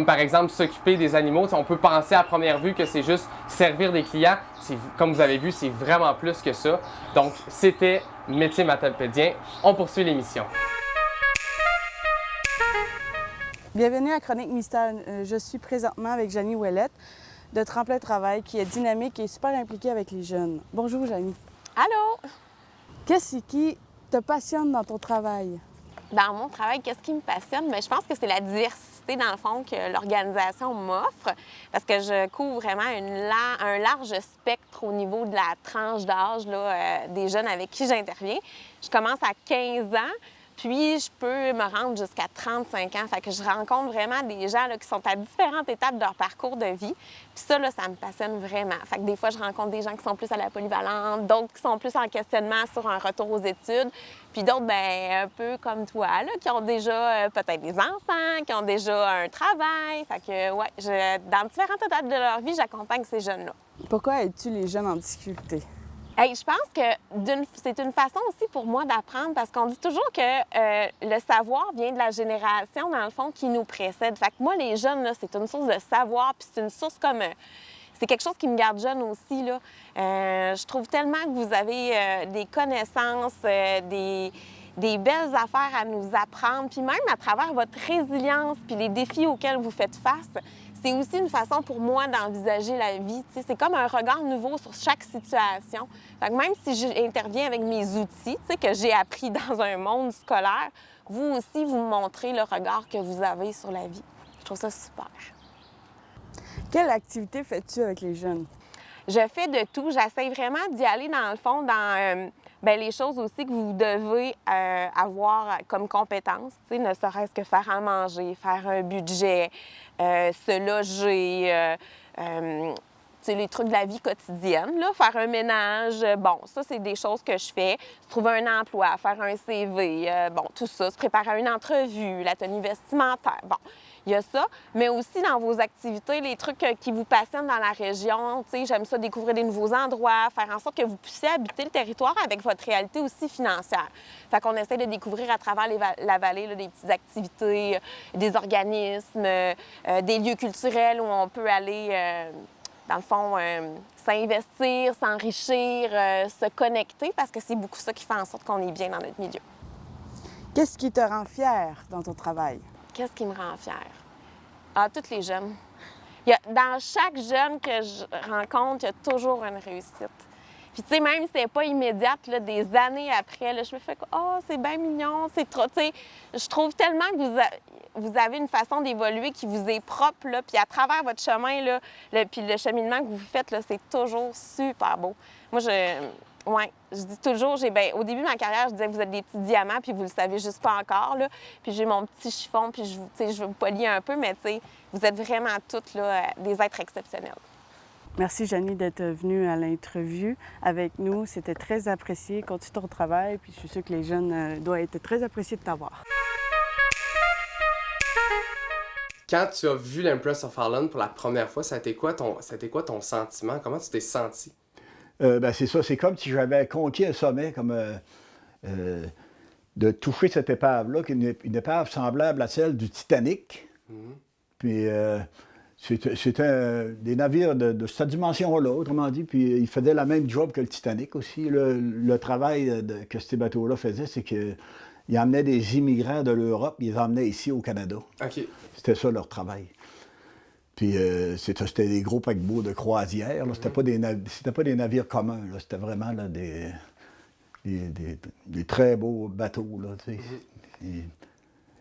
par exemple s'occuper des animaux. On peut penser à première vue que c'est juste servir des clients. Comme vous avez vu, c'est vraiment plus que ça. Donc, c'était Métier Matapédien. On poursuit l'émission. Bienvenue à Chronique Mystère. Je suis présentement avec Janie Ouellette de Tremplin Travail qui est dynamique et super impliquée avec les jeunes. Bonjour Janie. Allô? Qu'est-ce qui te passionne dans ton travail? Dans mon travail, qu'est-ce qui me passionne? Bien, je pense que c'est la diversité, dans le fond, que l'organisation m'offre, parce que je couvre vraiment un large spectre au niveau de la tranche d'âge des jeunes avec qui j'interviens. Je commence à 15 ans, puis je peux me rendre jusqu'à 35 ans. Fait que je rencontre vraiment des gens qui sont à différentes étapes de leur parcours de vie. Puis ça, ça me passionne vraiment. Fait que des fois, je rencontre des gens qui sont plus à la polyvalente, d'autres qui sont plus en questionnement sur un retour aux études, puis d'autres, bien, un peu comme toi, qui ont déjà peut-être des enfants, qui ont déjà un travail. Fait que, ouais, dans différentes étapes de leur vie, j'accompagne ces jeunes-là. Pourquoi aides-tu les jeunes en difficulté? Hey, je pense que c'est une façon aussi pour moi d'apprendre parce qu'on dit toujours que le savoir vient de la génération, dans le fond, qui nous précède. Fait que moi, les jeunes, là, c'est une source de savoir, puis c'est une source comme... c'est quelque chose qui me garde jeune aussi, là. Je trouve tellement que vous avez des connaissances, des belles affaires à nous apprendre, puis même à travers votre résilience puis les défis auxquels vous faites face, c'est aussi une façon pour moi d'envisager la vie. Tu sais, c'est comme un regard nouveau sur chaque situation. Fait que même si j'interviens avec mes outils, tu sais, que j'ai appris dans un monde scolaire, vous aussi, vous me montrez le regard que vous avez sur la vie. Je trouve ça super. Quelle activité fais-tu avec les jeunes? Je fais de tout. J'essaie vraiment d'y aller, dans le fond, dans les choses aussi que vous devez avoir comme compétences. Tu sais, ne serait-ce que faire à manger, faire un budget, se loger, tu sais, les trucs de la vie quotidienne, là, faire un ménage. Bon, ça, c'est des choses que je fais. Se trouver un emploi, faire un CV, bon, tout ça. Se préparer à une entrevue, la tenue vestimentaire. Bon, il y a ça, mais aussi dans vos activités, les trucs qui vous passionnent dans la région. Tu sais, j'aime ça découvrir des nouveaux endroits, faire en sorte que vous puissiez habiter le territoire avec votre réalité aussi financière. Fait qu'on essaie de découvrir à travers la vallée là, des petites activités, des organismes, des lieux culturels où on peut aller, dans le fond, s'investir, s'enrichir, se connecter, parce que c'est beaucoup ça qui fait en sorte qu'on est bien dans notre milieu. Qu'est-ce qui te rend fière dans ton travail? Qu'est-ce qui me rend fière? Ah, tous les jeunes. Dans chaque jeune que je rencontre, il y a toujours une réussite. Puis, tu sais, même si c'est pas immédiate, là, des années après, là, je me fais « Ah, c'est bien mignon, c'est trop... » Tu sais, je trouve tellement que vous avez une façon d'évoluer qui vous est propre, là, puis à travers votre chemin, là, puis le cheminement que vous faites, là, c'est toujours super beau. Moi, je dis toujours, au début de ma carrière, je disais que vous êtes des petits diamants, puis vous le savez juste pas encore, là. Puis j'ai mon petit chiffon, puis je veux vous polier un peu, mais tu sais, vous êtes vraiment toutes, là, des êtres exceptionnels. Merci, Janie, d'être venue à l'interview avec nous. C'était très apprécié. Continue ton travail, puis je suis sûre que les jeunes doivent être très appréciés de t'avoir. Quand tu as vu l'Empress of Ireland pour la première fois, ça a été quoi ton sentiment? Comment tu t'es senti? C'est ça, c'est comme si j'avais conquis un sommet, comme de toucher cette épave-là, qui est une épave semblable à celle du Titanic. Puis c'était des navires de cette dimension-là, autrement dit, puis ils faisaient la même job que le Titanic aussi. Le travail que ces bateaux-là faisaient, c'est qu'ils emmenaient des immigrants de l'Europe, ils les emmenaient ici au Canada. OK. C'était ça leur travail. Puis c'était des gros paquebots de croisière. C'était pas des navires communs. Là. C'était vraiment là, des très beaux bateaux. Là,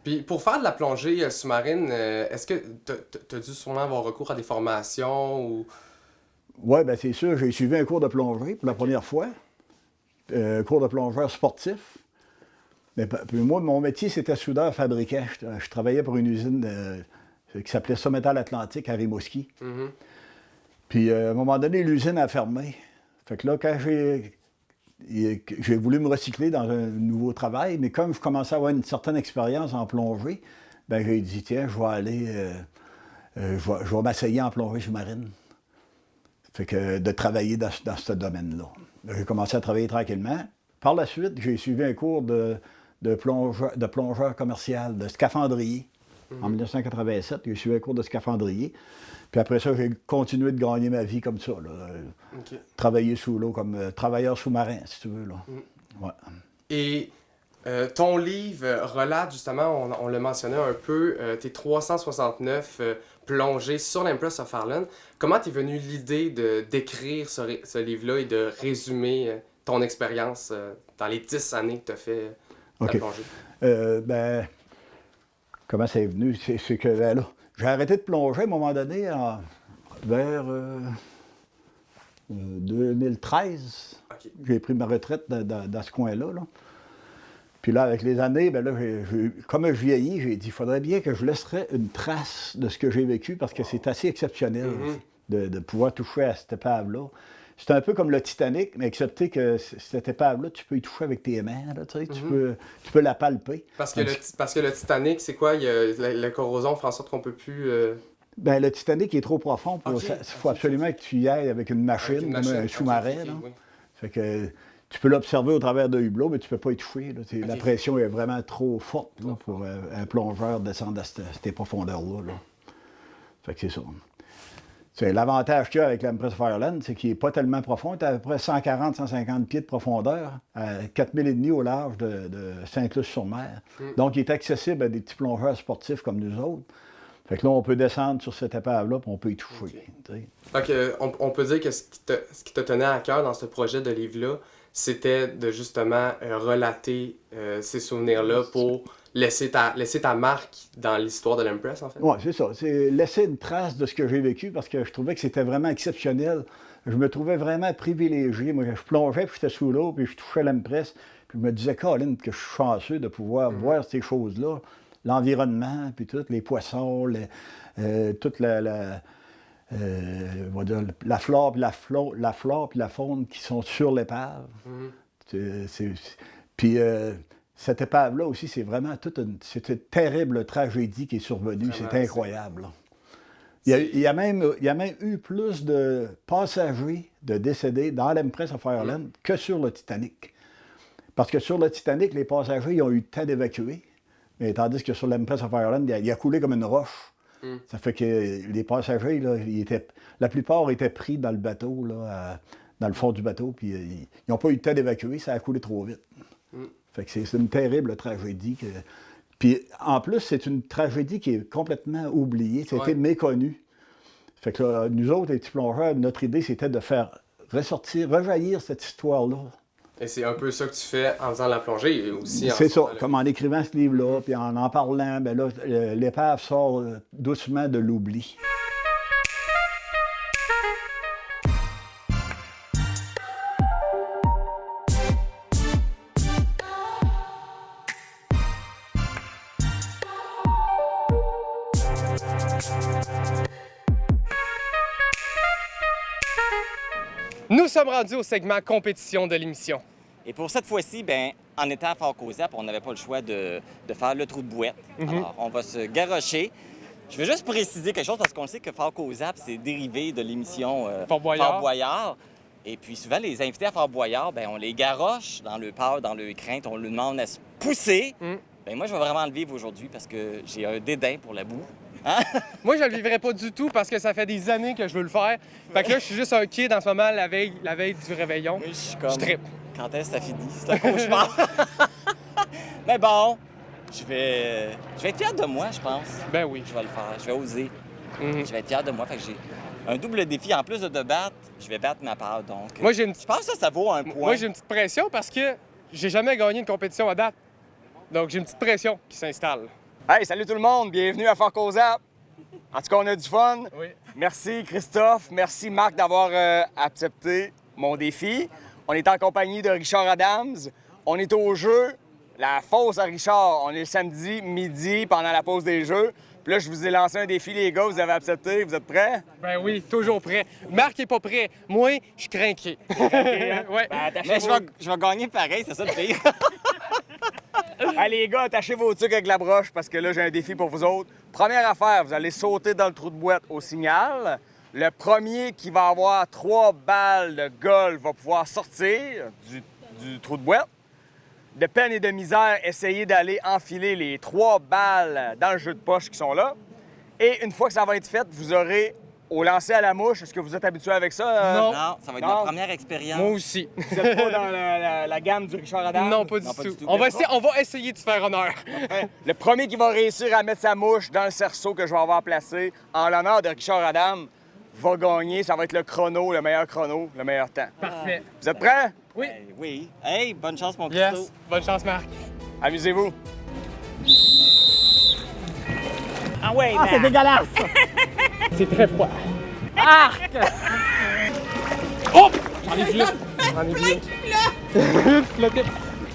Puis pour faire de la plongée sous-marine, est-ce que tu as dû sûrement avoir recours à des formations ou... Oui, bien c'est sûr. J'ai suivi un cours de plongée pour la première fois. Cours de plongeur sportif. Mais, puis moi, mon métier, c'était soudeur-fabricant. Je travaillais pour une usine qui s'appelait Sommetal Atlantique à Rimouski. Puis à un moment donné, l'usine a fermé. Fait que là, quand j'ai voulu me recycler dans un nouveau travail, mais comme je commençais à avoir une certaine expérience en plongée, bien j'ai dit, tiens, je vais aller, je vais m'essayer en plongée sous-marine. Fait que de travailler dans ce domaine-là. J'ai commencé à travailler tranquillement. Par la suite, j'ai suivi un cours de plongeur commercial, de scaphandrier. En 1987, j'ai suivi un cours de scaphandrier. Puis après ça, j'ai continué de gagner ma vie comme ça. Là. Okay. Travailler sous l'eau comme travailleur sous-marin, si tu veux. Là. Ouais. Et ton livre relate justement, on l'a mentionné un peu, tes 369 plongées sur l'Empress of Ireland. Comment t'es venue l'idée d'écrire ce livre-là et de résumer ton expérience dans les 10 années que tu as fait la plongée? Comment c'est venu? C'est que là, j'ai arrêté de plonger à un moment donné vers 2013. Okay. J'ai pris ma retraite dans ce coin-là. Là. Puis là, avec les années, comme je vieillis, j'ai dit, il faudrait bien que je laisserais une trace de ce que j'ai vécu parce que c'est assez exceptionnel de pouvoir toucher à cette épave-là. C'est un peu comme le Titanic, mais excepté que cette épave-là, tu peux y toucher avec tes mains, là, tu peux la palper. Parce que le Titanic, c'est quoi? La corrosion fait en sorte qu'on peut plus... Le Titanic est trop profond. Il faut absolument que tu y ailles avec une machine, comme un sous-marin. Oui. Fait que tu peux l'observer au travers de hublot, mais tu peux pas y toucher. Là. La pression est vraiment trop forte là, pour un plongeur descendre à ces profondeurs-là. Là. Fait que c'est ça. L'avantage qu'il y a avec l'Empress of Ireland, c'est qu'il n'est pas tellement profond. Il est à peu près 140-150 pieds de profondeur, à 4000 au large de Sainte-Luce-sur-Mer. Donc, il est accessible à des petits plongeurs sportifs comme nous autres. Fait que là, on peut descendre sur cette épave-là, puis on peut y toucher. Okay. Fait on peut dire que ce qui te tenait à cœur dans ce projet de livre-là, c'était de justement relater ces souvenirs-là pour laisser ta marque dans l'histoire de l'Empress, en fait. Oui, c'est ça. C'est laisser une trace de ce que j'ai vécu parce que je trouvais que c'était vraiment exceptionnel. Je me trouvais vraiment privilégié. Moi, je plongeais, puis j'étais sous l'eau, puis je touchais l'Empress. Puis je me disais, Colin, que je suis chanceux de pouvoir voir ces choses-là. L'environnement, puis tout, les poissons, toute la flore, puis la flore, puis la faune qui sont sur l'épave. Puis cette épave-là aussi, c'est vraiment c'est une terrible tragédie qui est survenue. C'est incroyable. Là. Il y a même eu plus de passagers de décédés dans l'Empress of Ireland que sur le Titanic. Parce que sur le Titanic, les passagers ils ont eu le temps d'évacuer. Mais tandis que sur l'Empress of Ireland, il a coulé comme une roche. Ça fait que les passagers, là, la plupart étaient pris dans le bateau, là, dans le fond du bateau, puis ils n'ont pas eu le temps d'évacuer, ça a coulé trop vite. Fait que c'est une terrible tragédie. Puis en plus, c'est une tragédie qui est complètement oubliée, c'était méconnu. Fait que là, nous autres, les petits plongeurs, notre idée, c'était de faire rejaillir cette histoire-là. Et c'est un peu ça que tu fais en faisant la plongée et aussi C'est ça, comme en écrivant ce livre-là, puis en parlant, ben là, l'épave sort doucement de l'oubli. Nous sommes rendus au segment compétition de l'émission. Et pour cette fois-ci, ben, en étant à Fort Cozap, on n'avait pas le choix de faire le trou de bouette. Alors, on va se garrocher. Je vais juste préciser quelque chose parce qu'on sait que Fort Cozap, c'est dérivé de l'émission Fort Boyard. Et puis souvent, les invités à Fort Boyard, ben, on les garroche dans le peur, dans le crainte, on leur demande à se pousser. Ben, moi, je vais vraiment le vivre aujourd'hui parce que j'ai un dédain pour la boue. Hein? Moi, je le vivrai pas du tout parce que ça fait des années que je veux le faire. Fait que là, je suis juste un kid en ce moment la veille du réveillon. Oui, je suis comme... Je trippe. Quand est-ce que ça finit? C'est un cauchemar. Mais bon, je vais être fier de moi, je pense. Ben oui. Je vais le faire. Je vais oser. Je vais être fier de moi. Fait que j'ai un double défi. En plus de battre, je vais battre ma part. Donc, moi, je pense que ça vaut un point. Moi, j'ai une petite pression parce que j'ai jamais gagné une compétition à date. Donc, j'ai une petite pression qui s'installe. Hey, salut tout le monde! Bienvenue à Fort Cozap! En tout cas, on a du fun. Oui. Merci Christophe, merci Marc d'avoir accepté mon défi. On est en compagnie de Richard Adams. On est au jeu, la fosse à Richard. On est le samedi midi pendant la pause des jeux. Puis là, je vous ai lancé un défi, les gars. Vous avez accepté. Vous êtes prêts? Ben oui, toujours prêt. Marc est pas prêt. Moi, je suis craqué. Ouais. Ben, mais je vais gagner pareil, c'est ça le pire. Allez, les gars, attachez vos trucs avec la broche parce que là, j'ai un défi pour vous autres. Première affaire, vous allez sauter dans le trou de boîte au signal. Le premier qui va avoir 3 balles de golf va pouvoir sortir du trou de boîte. De peine et de misère, essayez d'aller enfiler les 3 balles dans le jeu de poche qui sont là. Et une fois que ça va être fait, vous aurez au lancer à la mouche. Est-ce que vous êtes habitué avec ça? Non, ça va être ma première expérience. Moi aussi. Vous n'êtes pas dans la gamme du Richard Adams? Non, pas du tout. On va essayer de faire honneur. Le premier qui va réussir à mettre sa mouche dans le cerceau que je vais avoir placé en l'honneur de Richard Adams va gagner. Ça va être le chrono, le meilleur temps. Parfait. Vous êtes prêts? Oui. Oui. Hey, bonne chance, mon Christo. Yes. Bonne chance, Marc. Amusez-vous. Ah ouais, c'est dégueulasse! C'est très froid. Arc! Oh! J'en ai plus là.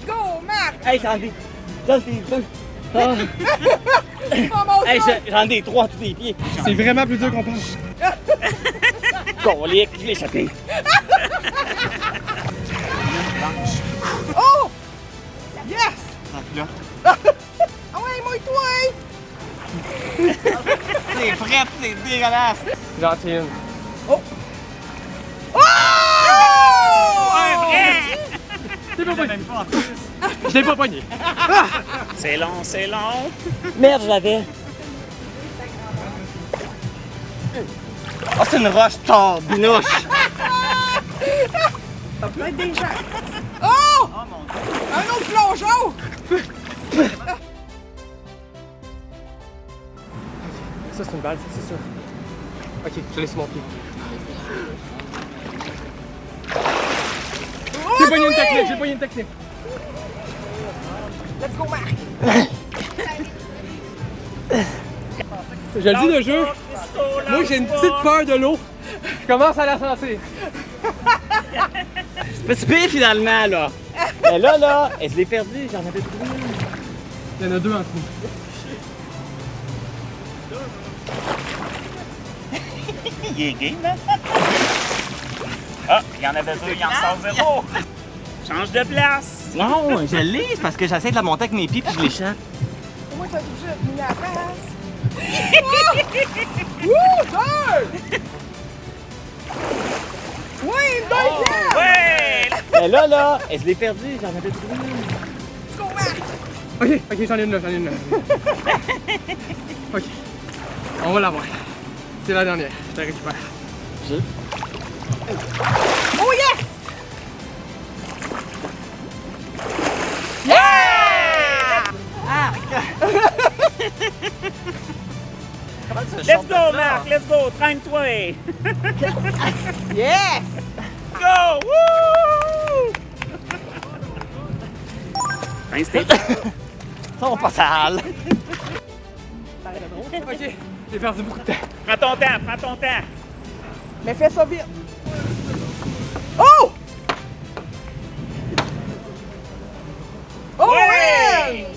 Go, Marc! Hey, j'en ai. Hey, j'en ai 3 tous les pieds. C'est vraiment plus dur qu'on pense. Colique, je l'ai échappé. Oh! Yes! Là. Ah ouais, mouille-toi! C'est frais, c'est dégueulasse. Gentil. Oh! Oh! Ouais, vrai! T'es pas pogné. Je l'ai pas pogné. C'est long, c'est long. Merde, je l'avais. Oh, c'est une roche tard, binouche. Ça peut être des gens. Oh! Mon Dieu. Un autre plongeon! Ça, Ça, c'est une balle, ça, c'est sûr. OK, je laisse mon pied. J'ai pogné une technique, j'ai pogné une technique. Let's go, Marc! Je le dis de jeu, moi j'ai une petite peur de l'eau. Je commence à la sentir. C'est pas si pire finalement, là. Mais là, je l'ai perdu, j'en avais trouvé. Il y en a deux en tout. Il est game, hein? Ah, il y en avait deux, il en sort zéro. Change de place. Non, je l'ai, c'est parce que j'essaie de la monter avec mes pieds puis je l'échappe. Moi, tu vas être obligé de tenir la face. Wouh! Deux! Oui, une deuxième! Ouais! Mais là, je l'ai perdu, j'en avais trouvé. Let's go, Marc! OK, j'en ai une là, OK. On va l'avoir. C'est la dernière, je te récupère. Oh yes! Let's go, Marc, let's go, traîne-toi. Yes! Go! Woo! Instinct. Ça, on passe à la halle. OK, j'ai perdu beaucoup de temps. Prends ton temps, prends ton temps. Mais fais ça vite. Oh! Oh, Ouais!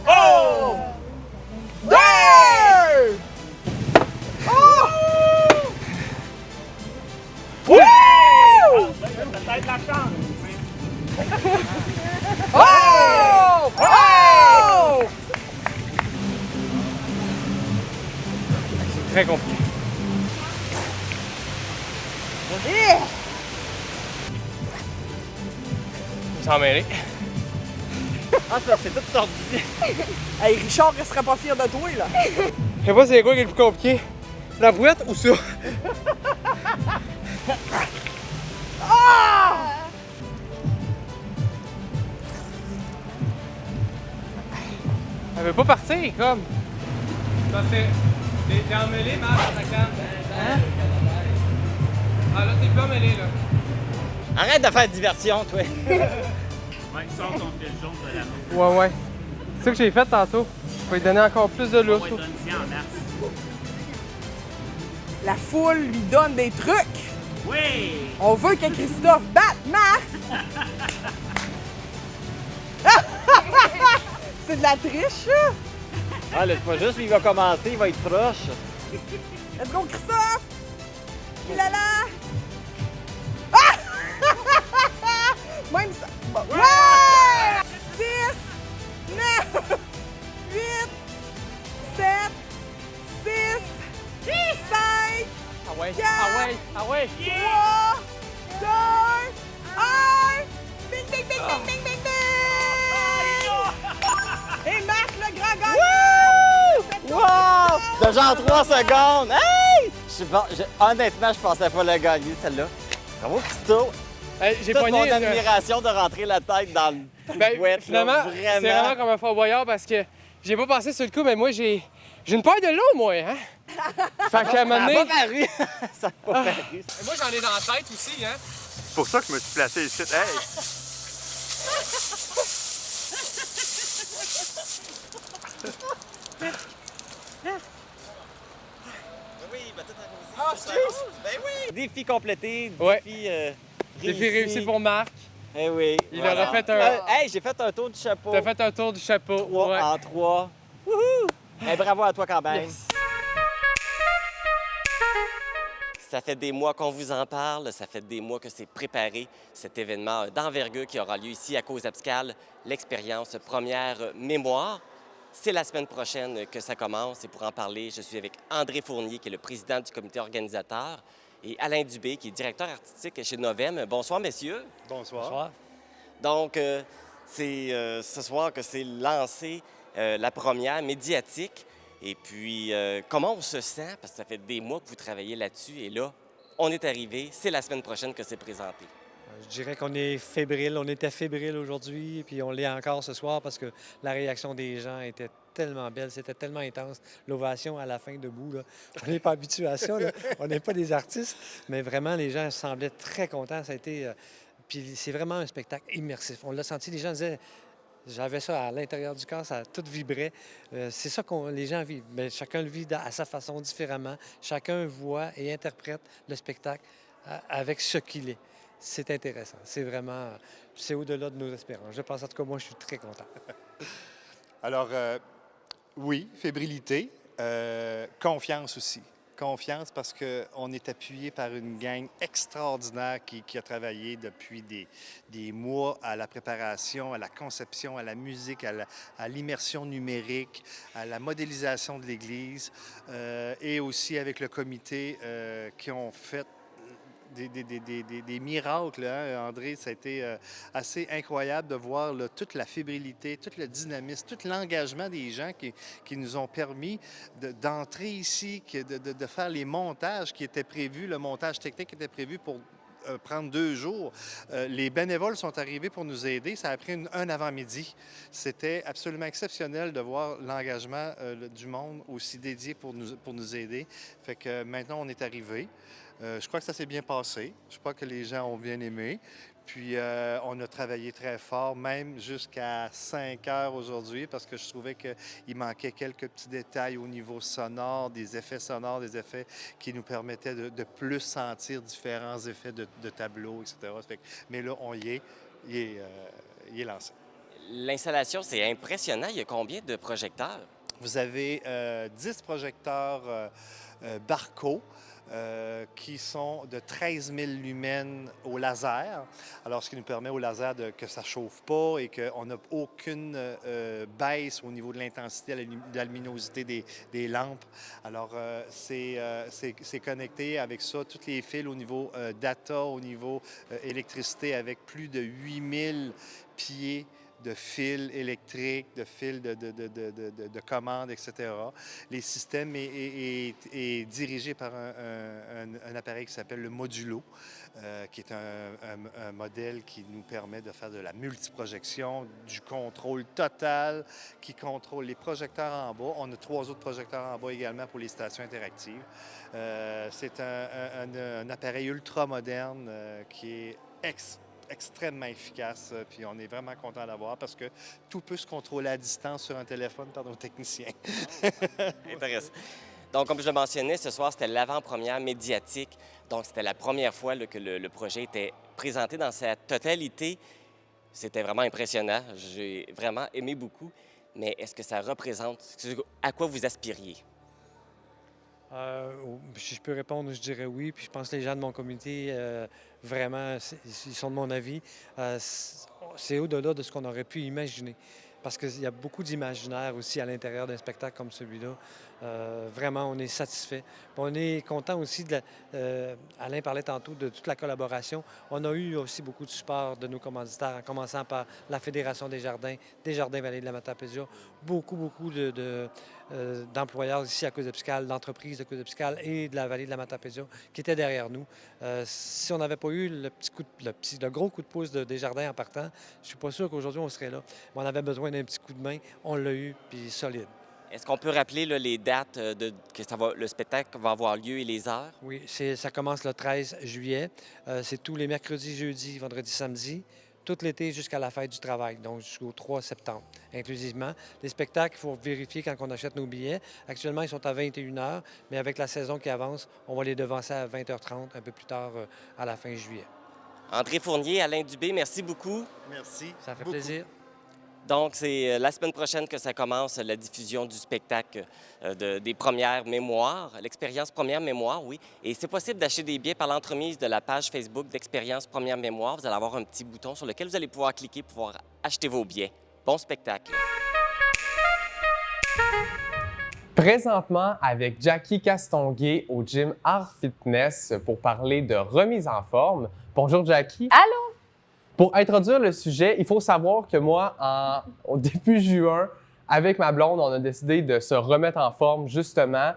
Oh! Deux! Oh! Woo! Peut-être la chance. Oh! Oh! C'est très compliqué. Yeah! Je s'en mêler. Ah, c'est tout tordu. Hey, Richard resterait pas fier de toi, là. Je sais pas c'est quoi qui est le plus compliqué. La brouette ou ça? Ah! Elle veut pas partir, comme. Parce que t'es emmêlé, Marc, dans ta canne. Hein? Ah là, t'es pas emmêlé, là. Arrête de faire diversion, toi. Ouais, sors ton fil jaune de la main. Ouais. C'est ça que j'ai fait tantôt. Je vais lui donner encore plus de lousse. Ouais, donne-y en masse. La foule lui donne des trucs. Oui! On veut que Christophe batte Marc. C'est de la triche, ça. Ah, là, c'est pas juste, lui, il va commencer, il va être proche. Let's go, Christophe. Il là là. Ah! Même ça. Bon. Ouais! 6, 9, 8, 7, 6, 5, Ah ouais, 4, ah ouais. 3, 2, 1. Bing, bing, bing, bing, bing, bing, bing. Et Marc, le grand gagnant. Wow! De genre 3 secondes. Hey! Honnêtement, je pensais pas le gagner, celle-là. Bravo, Christo. Hey, j'ai Toute pogné mon une- admiration de rentrer la tête dans le trou de Ben, bouette, finalement, là, c'est vraiment comme un Fort Boyard parce que j'ai pas passé sur le coup, mais moi, j'ai une peur de l'eau, moi, hein? Fait qu'à un moment donné... Ça a pas paru. Ça a pas paru. Et moi, j'en ai dans la tête aussi, hein? C'est pour ça que je me suis placé ici. Hey! Oui, ben tout arrosé. Ah, excuse! Ben oui! Défi complété, Ouais. défi Défi réussi pour Marc. Eh oui. Il voilà. aura fait un... Hey, j'ai fait un tour du chapeau. T'as fait un tour du chapeau. 3 Ouais. en 3. Wouhou! Hey, bravo à toi quand même. Yes. Ça fait des mois qu'on vous en parle, ça fait des mois que c'est préparé, cet événement d'envergure qui aura lieu ici à Cause-Abscale, l'expérience première mémoire. C'est la semaine prochaine que ça commence et pour en parler, je suis avec André Fournier, qui est le président du comité organisateur, et Alain Dubé, qui est directeur artistique chez Novem. Bonsoir, messieurs. Bonsoir. Donc, c'est ce soir que c'est lancé la première médiatique. Et puis, comment on se sent? Parce que ça fait des mois que vous travaillez là-dessus et là, on est arrivé. C'est la semaine prochaine que c'est présenté. Je dirais qu'on est fébrile. On était fébrile aujourd'hui, puis on l'est encore ce soir parce que la réaction des gens était tellement belle, c'était tellement intense. L'ovation à la fin debout, là. On n'est pas habitué à ça, là. On n'est pas des artistes, mais vraiment, les gens semblaient très contents. Ça a été... Puis c'est vraiment un spectacle immersif. On l'a senti, les gens disaient... J'avais ça à l'intérieur du corps, ça tout vibrait. C'est ça que les gens vivent. Mais chacun le vit à sa façon, différemment. Chacun voit et interprète le spectacle avec ce qu'il est. C'est intéressant. C'est vraiment... C'est au-delà de nos espérances. Je pense, en tout cas, moi, je suis très content. Alors, oui, fébrilité, confiance aussi. Confiance parce qu'on est appuyé par une gang extraordinaire qui a travaillé depuis des mois à la préparation, à la conception, à la musique, à l'immersion numérique, à la modélisation de l'Église et aussi avec le comité qui ont fait des miracles. Hein? André, ça a été assez incroyable de voir là, toute la fébrilité, tout le dynamisme, tout l'engagement des gens qui nous ont permis d'entrer ici, de faire les montages qui étaient prévus, le montage technique qui était prévu pour prendre 2 jours. Les bénévoles sont arrivés pour nous aider. Ça a pris un avant-midi. C'était absolument exceptionnel de voir l'engagement du monde aussi dédié pour nous aider. Fait que maintenant, on est arrivé. Je crois que ça s'est bien passé. Je crois que les gens ont bien aimé. Puis, on a travaillé très fort, même jusqu'à 5 heures aujourd'hui, parce que je trouvais qu'il manquait quelques petits détails au niveau sonore, des effets sonores, des effets qui nous permettaient de plus sentir différents effets de tableau, etc. Mais là, on y est. Il est lancé. L'installation, c'est impressionnant. Il y a combien de projecteurs? Vous avez 10 projecteurs Barco. Qui sont de 13 000 lumens au laser. Alors, ce qui nous permet au laser que ça ne chauffe pas et qu'on n'a aucune baisse au niveau de l'intensité, de la luminosité des lampes. Alors, c'est connecté avec ça, tous les fils au niveau data, au niveau électricité, avec plus de 8000 pieds de fils électriques, de fils de commandes, etc. Les systèmes est dirigé par un appareil qui s'appelle le Modulo, qui est un modèle qui nous permet de faire de la multiprojection, du contrôle total, qui contrôle les projecteurs en bas. On a 3 autres projecteurs en bas également pour les stations interactives. C'est un appareil ultra moderne qui est extrêmement efficace, puis on est vraiment content d'avoir parce que tout peut se contrôler à distance sur un téléphone par nos techniciens. Intéressant. Donc, comme je le mentionnais, ce soir, c'était l'avant-première médiatique. Donc, c'était la première fois là, que le projet était présenté dans sa totalité. C'était vraiment impressionnant. J'ai vraiment aimé beaucoup. Mais est-ce que ça représente... À quoi vous aspiriez? Si je peux répondre, je dirais oui. Puis je pense que les gens de mon comité, vraiment, ils sont de mon avis. C'est au-delà de ce qu'on aurait pu imaginer. Parce qu'il y a beaucoup d'imaginaire aussi à l'intérieur d'un spectacle comme celui-là. Vraiment, on est satisfait. On est content aussi, Alain parlait tantôt de toute la collaboration. On a eu aussi beaucoup de support de nos commanditaires, en commençant par la Fédération des Jardins Vallée de la Matapédia, beaucoup d'employeurs ici à Coudepscal, d'entreprises de Coudepscal et de la Vallée de la Matapédia qui étaient derrière nous. Si on n'avait pas eu le gros coup de pouce des Jardins en partant, je suis pas sûr qu'aujourd'hui on serait là. Mais on avait besoin d'un petit coup de main, on l'a eu, puis solide. Est-ce qu'on peut rappeler là, les dates que le spectacle va avoir lieu et les heures? Oui, ça commence le 13 juillet. C'est tous les mercredis, jeudis, vendredis, samedis, tout l'été jusqu'à la fête du travail, donc jusqu'au 3 septembre, inclusivement. Les spectacles, il faut vérifier quand on achète nos billets. Actuellement, ils sont à 21h, mais avec la saison qui avance, on va les devancer à 20h30, un peu plus tard, à la fin juillet. André Fournier, Alain Dubé, merci beaucoup. Merci. Ça fait plaisir. Donc, c'est la semaine prochaine que ça commence, la diffusion du spectacle des Premières Mémoires, l'expérience Première Mémoire, oui. Et c'est possible d'acheter des billets par l'entremise de la page Facebook d'Expérience Première Mémoire. Vous allez avoir un petit bouton sur lequel vous allez pouvoir cliquer pour pouvoir acheter vos billets. Bon spectacle! Présentement avec Jackie Castonguay au gym Art Fitness pour parler de remise en forme. Bonjour Jackie. Allô? Pour introduire le sujet, il faut savoir que moi, au début juin, avec ma blonde, on a décidé de se remettre en forme, justement.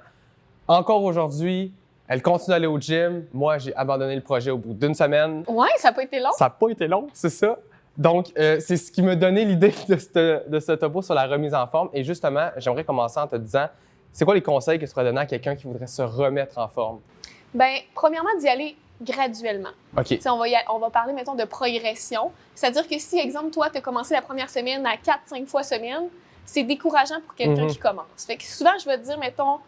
Encore aujourd'hui, elle continue d'aller au gym. Moi, j'ai abandonné le projet au bout d'une semaine. Ouais, ça n'a pas été long. Ça n'a pas été long, c'est ça. Donc, c'est ce qui m'a donné l'idée de ce topo sur la remise en forme. Et justement, j'aimerais commencer en te disant, c'est quoi les conseils que tu pourrais donner à quelqu'un qui voudrait se remettre en forme? Bien, premièrement, d'y aller graduellement. OK. On va parler, mettons, de progression. C'est-à-dire que si, exemple, toi, tu as commencé la première semaine à 4-5 fois semaine, c'est décourageant pour quelqu'un qui commence. Fait que souvent, je vais te dire, mettons,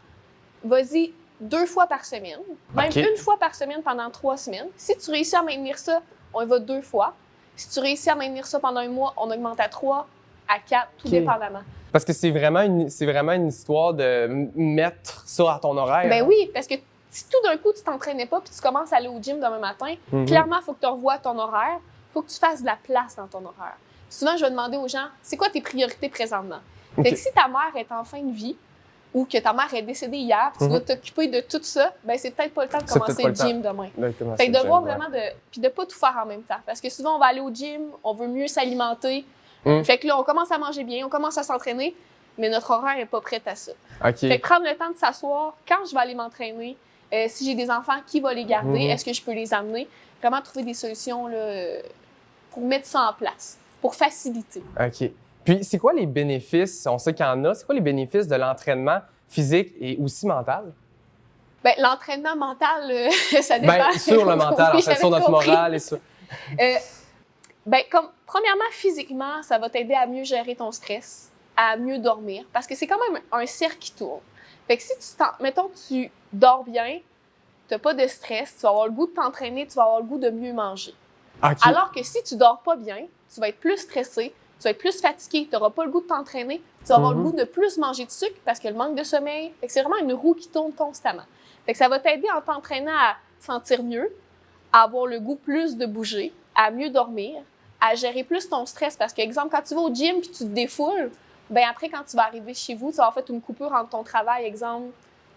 vas-y 2 fois par semaine, même une fois par semaine pendant 3 semaines. Si tu réussis à maintenir ça, on y va 2 fois. Si tu réussis à maintenir ça pendant un mois, on augmente à 3, à 4, tout dépendamment. Parce que c'est vraiment une histoire de mettre ça à ton horaire. Ben oui, parce que si tout d'un coup, tu t'entraînais pas puis tu commences à aller au gym demain matin, clairement, il faut que tu revoies ton horaire. Il faut que tu fasses de la place dans ton horaire. Souvent, je vais demander aux gens, c'est quoi tes priorités présentement? Fait que si ta mère est en fin de vie ou que ta mère est décédée hier, puis tu dois t'occuper de tout ça, ben c'est peut-être pas le temps de commencer le gym demain. Fait que de voir vraiment puis de pas tout faire en même temps. Parce que souvent, on va aller au gym, on veut mieux s'alimenter. Fait que là, on commence à manger bien, on commence à s'entraîner, mais notre horaire n'est pas prêt à ça. Fait que prendre le temps de s'asseoir, quand je vais aller m'entraîner, si j'ai des enfants, qui va les garder? Est-ce que je peux les amener? Vraiment trouver des solutions là, pour mettre ça en place, pour faciliter. OK. Puis, c'est quoi les bénéfices, on sait qu'il y en a, c'est quoi les bénéfices de l'entraînement physique et aussi mental? Bien, l'entraînement mental, ça dépend. Bien, sur le mental, oui, en fait, sur notre morale et ça. Bien, comme, premièrement, physiquement, ça va t'aider à mieux gérer ton stress, à mieux dormir, parce que c'est quand même un cercle qui tourne. Fait que si mettons, tu dors bien, tu n'as pas de stress, tu vas avoir le goût de t'entraîner, tu vas avoir le goût de mieux manger. Alors que si tu dors pas bien, tu vas être plus stressé, tu vas être plus fatigué, tu n'auras pas le goût de t'entraîner, tu vas avoir le goût de plus manger de sucre parce que le manque de sommeil. Fait que c'est vraiment une roue qui tourne constamment. Fait que ça va t'aider en t'entraînant à te sentir mieux, à avoir le goût plus de bouger, à mieux dormir, à gérer plus ton stress. Parce que, exemple, quand tu vas au gym et tu te défoules, bien après, quand tu vas arriver chez vous, tu vas avoir fait une coupure entre ton travail, exemple,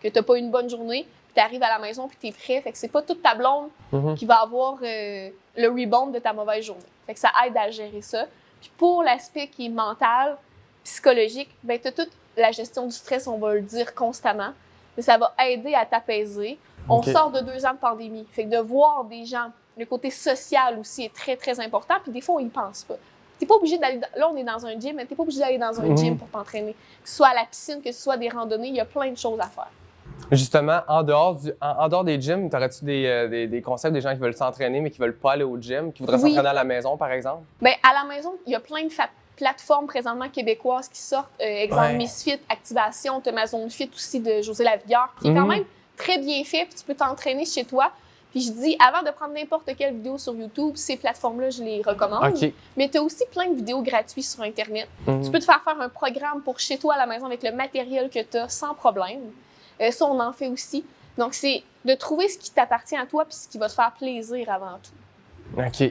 que tu n'as pas eu une bonne journée, puis tu arrives à la maison puis tu es prêt. Fait que c'est pas toute ta blonde qui va avoir le rebound de ta mauvaise journée. Fait que ça aide à gérer ça. Puis pour l'aspect qui est mental, psychologique, bien, tu as toute la gestion du stress, on va le dire constamment, mais ça va aider à t'apaiser. On sort de 2 ans de pandémie. Fait que de voir des gens, le côté social aussi est très, très important, puis des fois, on y pense pas. T'es pas obligé d'aller... Là, on est dans un gym, mais t'es pas obligé d'aller dans un gym pour t'entraîner. Que ce soit à la piscine, que ce soit des randonnées, il y a plein de choses à faire. Justement, en dehors des gyms, t'aurais-tu des conseils des gens qui veulent s'entraîner mais qui veulent pas aller au gym, qui voudraient s'entraîner à la maison, par exemple? Bien, à la maison, il y a plein de plateformes présentement québécoises qui sortent. Exemple, Misfit, Activation, t'as ma Zone Fit aussi de José Lavigueur, qui est quand même très bien fait, puis tu peux t'entraîner chez toi. Puis je dis, avant de prendre n'importe quelle vidéo sur YouTube, ces plateformes-là, je les recommande. Mais tu as aussi plein de vidéos gratuites sur Internet. Tu peux te faire un programme pour chez toi à la maison avec le matériel que tu as sans problème. Ça, on en fait aussi. Donc, c'est de trouver ce qui t'appartient à toi puis ce qui va te faire plaisir avant tout.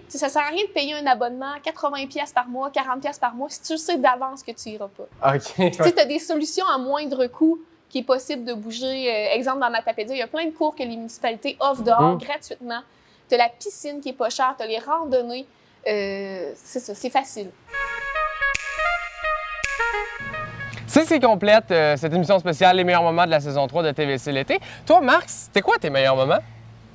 Ça sert à rien de payer un abonnement 80$ par mois, 40$ par mois si tu sais d'avance que tu iras pas. Tu as des solutions à moindre coût qui est possible de bouger. Exemple, dans Matapédia, il y a plein de cours que les municipalités offrent dehors gratuitement. Tu as la piscine qui est pas chère, tu as les randonnées. C'est ça, c'est facile. C'est ce qui complète cette émission spéciale Les meilleurs moments de la saison 3 de TVC l'été. Toi, Marc, c'était quoi tes meilleurs moments?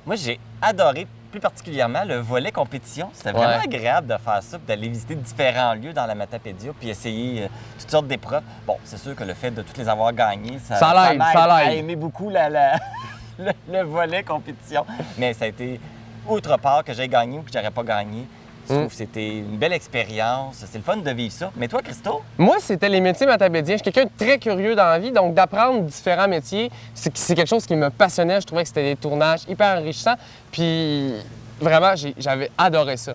Moi, j'ai adoré plus particulièrement le volet compétition. C'était vraiment agréable de faire ça, d'aller visiter différents lieux dans la Matapédia, puis essayer toutes sortes d'épreuves. Bon, c'est sûr que le fait de toutes les avoir gagnées, ça l'aide à aimer beaucoup le volet compétition. Mais ça a été, outre part que j'ai gagné ou que j'aurais pas gagné, je trouve que c'était une belle expérience. C'est le fun de vivre ça. Mais toi, Christo? Moi, c'était les métiers matapédiens. Je suis quelqu'un de très curieux dans la vie, donc d'apprendre différents métiers, c'est quelque chose qui me passionnait. Je trouvais que c'était des tournages hyper enrichissants. Puis vraiment, j'avais adoré ça.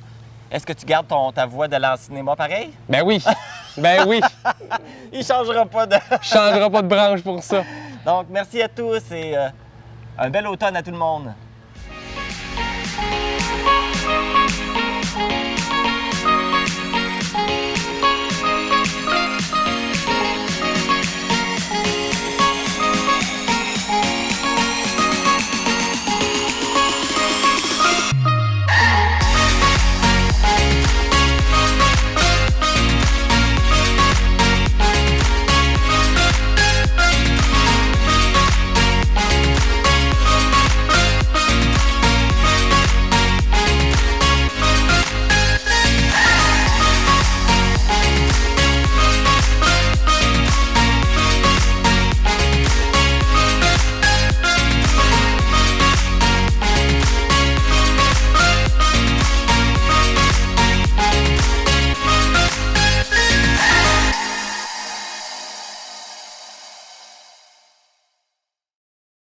Est-ce que tu gardes ta voix d'aller en cinéma pareil? Ben oui! Ben oui! Il changera pas de... changera pas de branche pour ça. Donc, merci à tous et un bel automne à tout le monde.